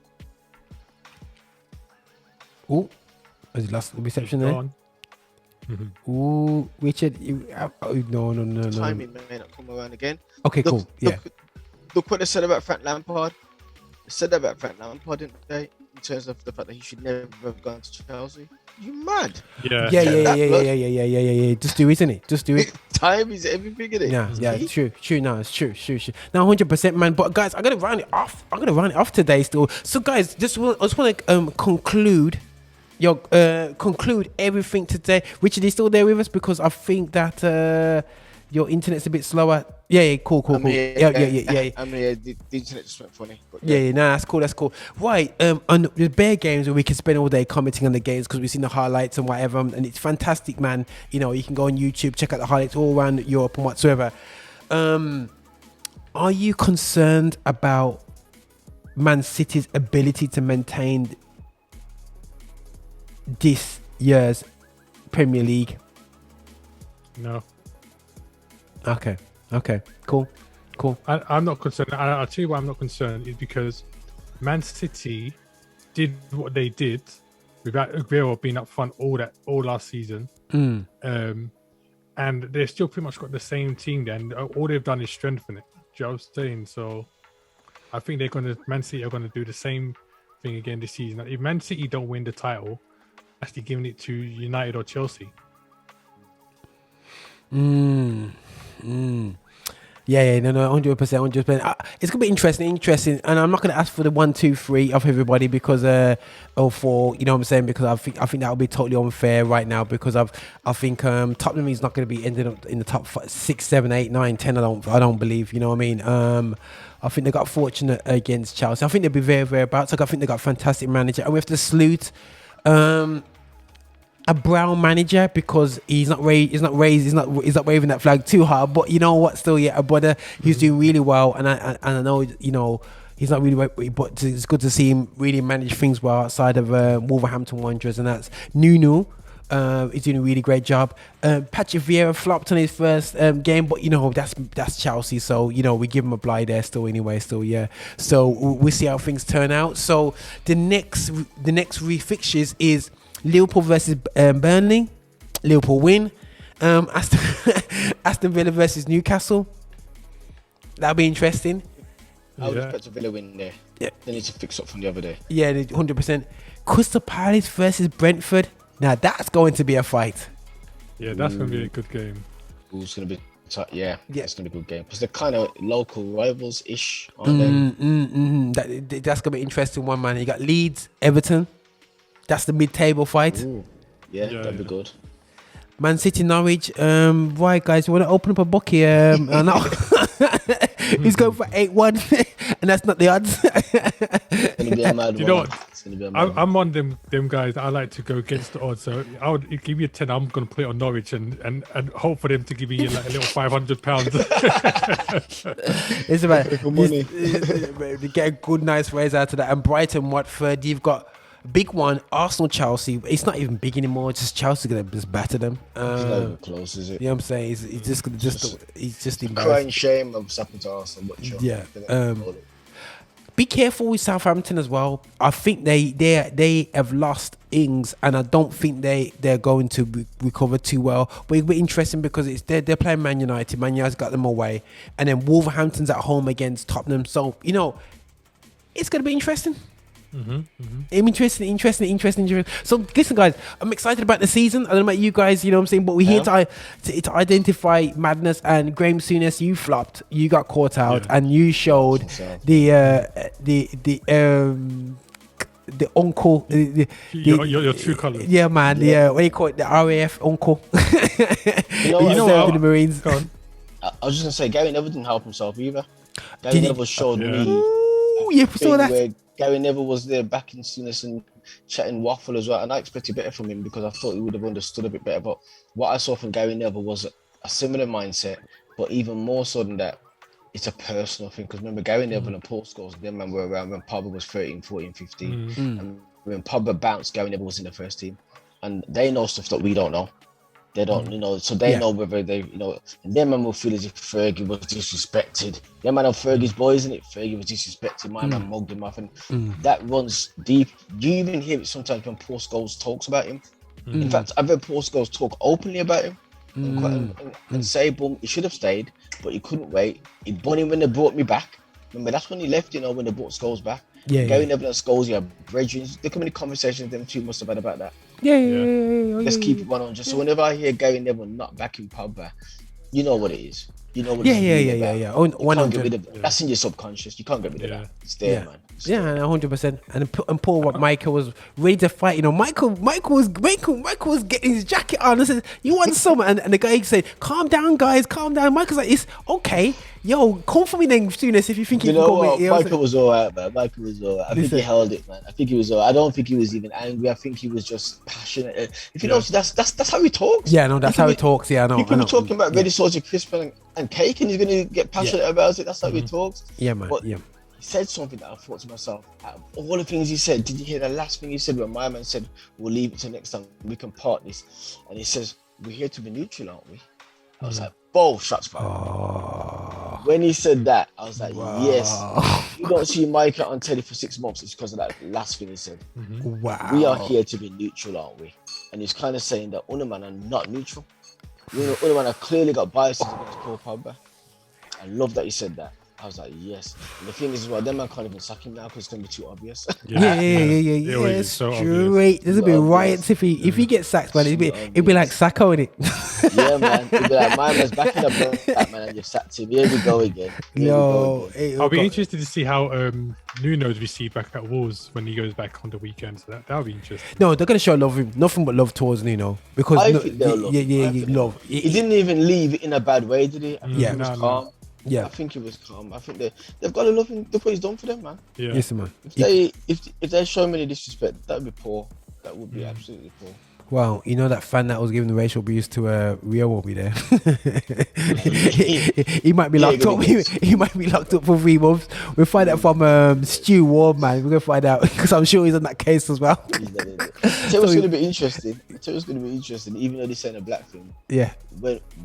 Oh, has he lost the reception there? Ooh, Richard, no. Timing may not come around again. Okay, cool. Look what they said about Frank Lampard. They said that about Frank Lampard, didn't they? In terms of the fact that he should never have gone to Chelsea. You mad? Yeah. Just do it, isn't it? Just do it. Time is everything, isn't it? Yeah, true. No, it's true. Now, 100%, man. But guys, I'm gonna round it off today still. So, guys, I just want to conclude everything today. Richard, is still there with us? Because I think that your internet's a bit slower. Yeah, cool. I'm here. Yeah. I'm here. The internet just went funny. Yeah, that's cool. Right, on the bare games where we can spend all day commenting on the games because we've seen the highlights and whatever, and it's fantastic, man. You can go on YouTube, check out the highlights all around Europe and whatsoever. Are you concerned about Man City's ability to maintain this year's Premier League? No. Okay, cool. I'm not concerned. I'll tell you why I'm not concerned is because Man City did what they did without Aguero being up front all last season. And they've still pretty much got the same team there, and all they've done is strengthen it. Do you know what I'm saying? So I think Man City are gonna do the same thing again this season. If Man City don't win the title, actually giving it to United or Chelsea. Yeah, no, 100%. It's gonna be interesting, and I'm not gonna ask for the 1, 2, 3 of everybody because because I think that would be totally unfair right now because I think Tottenham is not gonna be ending up in the top 6, 7, 8, 9, 10. I don't believe. You know what I mean? I think they got fortunate against Chelsea. I think they'll be very, very about. So I think they got a fantastic manager, and we have to salute a brown manager because he's not waving that flag too hard, but you know what, still a brother, he's doing really well, and I know he's not really, but it's good to see him really manage things well outside of Wolverhampton Wanderers, and that's Nuno. He's doing a really great job. Patrick Vieira flopped on his first game, but that's Chelsea, so we give him a bye there still anyway. So we'll see how things turn out. So the next refixtures is Liverpool versus Burnley. Liverpool win. Aston Villa versus Newcastle. That'll be interesting. I would expect a Villa win there. Yeah. They need to fix up from the other day. Yeah, 100%. Crystal Palace versus Brentford. Now that's going to be a fight. Yeah, that's going to be a good game. It's going to be it's going to be a good game because they're kind of local rivals-ish, aren't they? That's going to be an interesting one, man. You got Leeds, Everton. That's the mid-table fight. Ooh. Yeah, that'd be good. Man City, Norwich. Right, guys, you want to open up a book here? He's going for 8-1. and that's not the odds. It's gonna be a mad You know one. what? It's gonna be a mad one. I'm on them guys. I like to go against the odds. So I would give you a 10. I'm gonna play on Norwich and hope for them to give me like a little £500. It's about For money. to get a good, nice raise out of that. And Brighton, Watford, you've got a big one. Arsenal, Chelsea. It's not even big anymore. It's just Chelsea gonna just batter them. It's not even close, is it? You know what I'm saying? He's just he's just embarrassed. Crying shame of happened to Arsenal. But sure. Yeah. Be careful with Southampton as well. I think they have lost Ings, and I don't think they're going to recover too well. But it'll be interesting because they're playing Man United. Man United's got them away, and then Wolverhampton's at home against Tottenham. So it's going to be interesting. Interesting. So listen, guys, I'm excited about the season. I don't know about you guys, you know what I'm saying, but we're here to identify madness. And Graham Souness, you flopped, you got caught out, and you showed the uncle, your true colours. Yeah, man. Yeah, what do you call it? The RAF uncle. You know what? The Marines. I was just gonna say Gary Neville didn't help himself either. Gary Neville showed me. Ooh, you saw that. Where Gary Neville was there backing Souness and chatting waffle as well, and I expected better from him because I thought he would have understood a bit better. But what I saw from Gary Neville was a similar mindset, but even more so than that, it's a personal thing. Because remember, Gary Neville and Paul Scholes, them man were around when Pogba was 13, 14, 15. And when Pogba bounced, Gary Neville was in the first team. And they know stuff that we don't know. They don't, so they know whether they, and them man will feel as if Fergie was disrespected. Them man of Fergie's boys, isn't it? Fergie was disrespected. My man mugged him off, and that runs deep. You even hear it sometimes when Paul Scholes talks about him. In fact, I've heard Paul Scholes talk openly about him and say, boom, he should have stayed, but he couldn't wait. He bought him when they brought me back. Remember, that's when he left, when they brought Scholes back. Gary Neville and Scholes, brethren. There come many conversations them two must have had about that. Let's keep it 100. So whenever I hear Gary Neville not backing Pogba, you know what it is. You know what yeah. 100. That's in your subconscious. You can't get rid of that. It's there, man. It's there. 100%. And poor Michael was ready to fight. Michael was getting his jacket on. I said, "You want some?" And the guy said, "Calm down, guys, calm down." Michael's like, "It's okay. Yo, come for me then, Souness, if you think you can come with." Michael was alright, man. Michael was alright. I think he held it, man. I think he was alright. I don't think he was even angry. I think he was just passionate. If you notice, that's how he talks. Yeah, no, that's how he talks. Yeah, I know. People talking about ready sauce and crisp and cake, and he's gonna get passionate about it. That's how he talks. Yeah, man. But he said something that I thought to myself. Out of all the things he said, did you hear the last thing he said when my man said, "We'll leave it till next time. We can part this," and he says, "We're here to be neutral, aren't we?" I was like, "Both shots fired." When he said that, I was like, "Yes." You don't see Mike on telly for 6 months. It's because of that last thing he said. Wow. We are here to be neutral, aren't we? And he's kind of saying that Unaman are not neutral. Unaman have clearly got biases against Paul Pogba. I love that he said that. I was like, yes. And the thing is, them man can't even sack him now because it's going to be too obvious. Yeah. So straight. There's a bit of riots if he gets sacked, man. It'd be like Sacco, innit? Yeah, man. It'd be like, my man's backing up that man and you've sacked him. Here we go again. I'll be interested to see how Nuno's received back at Wolves when he goes back on the weekend. So that'll be interesting. No, they're going to show nothing but love towards Nuno. Because I think they'll love love. He didn't even leave in a bad way, did he? Yeah. He was calm. Yeah, I think he was calm. I think they've got to love him. Look what he's done for them, man. Yeah. Yes, man. If they show me any disrespect, that would be poor. That would be absolutely poor. Wow, that fan that was giving the racial abuse to Rio won't be there. he might be locked up. He might be locked up for 3 months. We'll find out from Stu Ward, man. We're gonna find out because I'm sure he's on that case as well. Tell what's gonna be interesting. Even though this ain't a black thing. Yeah.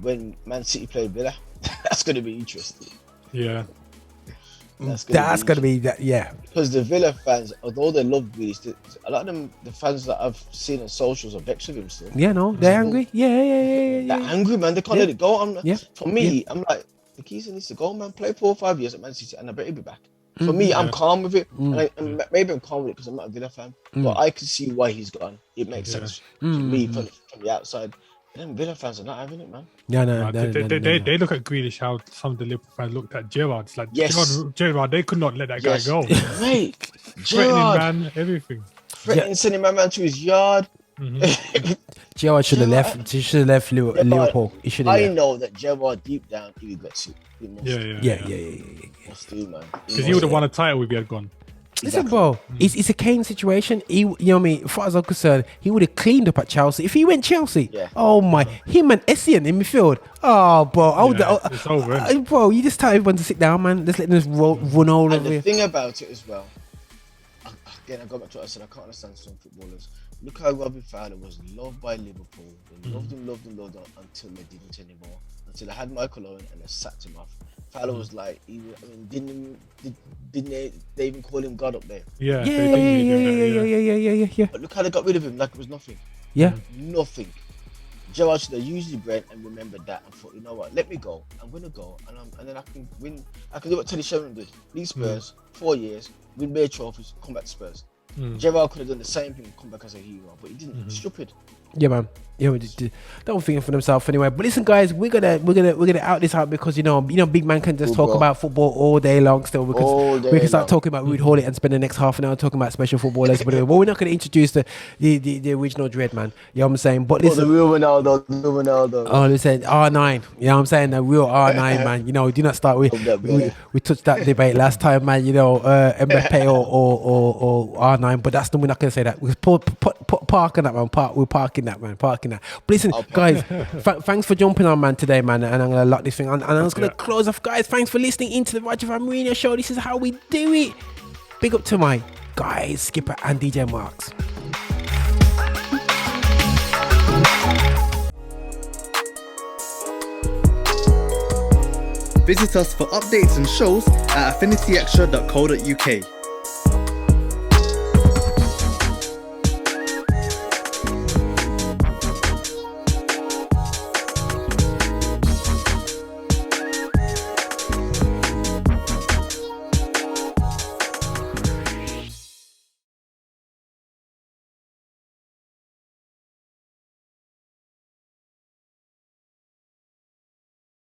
When Man City play Villa, that's gonna be interesting. Yeah. That's gonna be that. Yeah. Because the Villa fans, although they love Grealish, a lot of them, the fans that I've seen on socials are vexed with him still. Yeah, no, they're angry. Yeah. They're angry, man. They can't let it go. For me, I'm like, the keys needs to go, man. Play 4 or 5 years at Man City, and I bet he'll be back. For me, I'm calm with it. And maybe I'm calm with it because I'm not a Villa fan, but I can see why he's gone. It makes sense to me from the outside. Them Villa fans are not having it, man. No. They look at Grealish how some of the Liverpool fans looked at Gerrard. It's like, Gerrard, they could not let that guy go. Mate, Threatening, man, everything. Sending my man to his yard. Gerrard should have left. He should have left Liverpool. He should have. I left. know that Gerrard deep down he regrets it. He must. Yeah. Must do, man. Because he would have won a title if he had gone. Listen, bro, it's a Kane situation. He, you know what I mean? As far as I'm concerned, he would have cleaned up at Chelsea. If he went Chelsea, oh my, him and Essien in midfield. Oh, bro, it's over. Bro, you just tell everyone to sit down, man. Just let them run all And over the you. thing about it as well, again, I go back to what I said. I can't understand some footballers. Look how Robbie Fowler was loved by Liverpool. They loved him until they didn't anymore. Until they had Michael Owen and they sacked him off. Fowler was like, didn't they even call him God up there? Yeah. But look how they got rid of him like it was nothing. Yeah. Nothing. Gerrard should have used his brain and remembered that and thought, you know what, let me go. I'm going to go and then I can win. I can do what Teddy Sheringham did. Leave Spurs, 4 years, win bare trophies, come back to Spurs. Gerrard could have done the same thing and come back as a hero, but he didn't. Stupid. Yeah, man. Yeah, don't think for themselves anyway. But listen, guys, we're gonna out this out because you know, big man can just talk about football all day long. Still, because we can start talking about Ruud Hawley and spend the next half an hour talking about special footballers. But we're not gonna introduce the original dread man. You know what I'm saying? But listen, the real Ronaldo. Oh, listen, R9. You know what I'm saying? The real R9 man. You know, do not start with. We touched that debate last time, man. You know, Mbappe or R9. But we're not gonna say that. We park on that, man. We're parking that, man. Parking that. But listen, guys, thanks for jumping on, man, today, man. And I'm gonna lock this thing on. And I'm just gonna close off, guys. Thanks for listening into the Roger Van Moorinho Show. This is how we do it. Big up to my guys, Skipper and DJ Marx. Visit us for updates and shows at affinityextra.co.uk.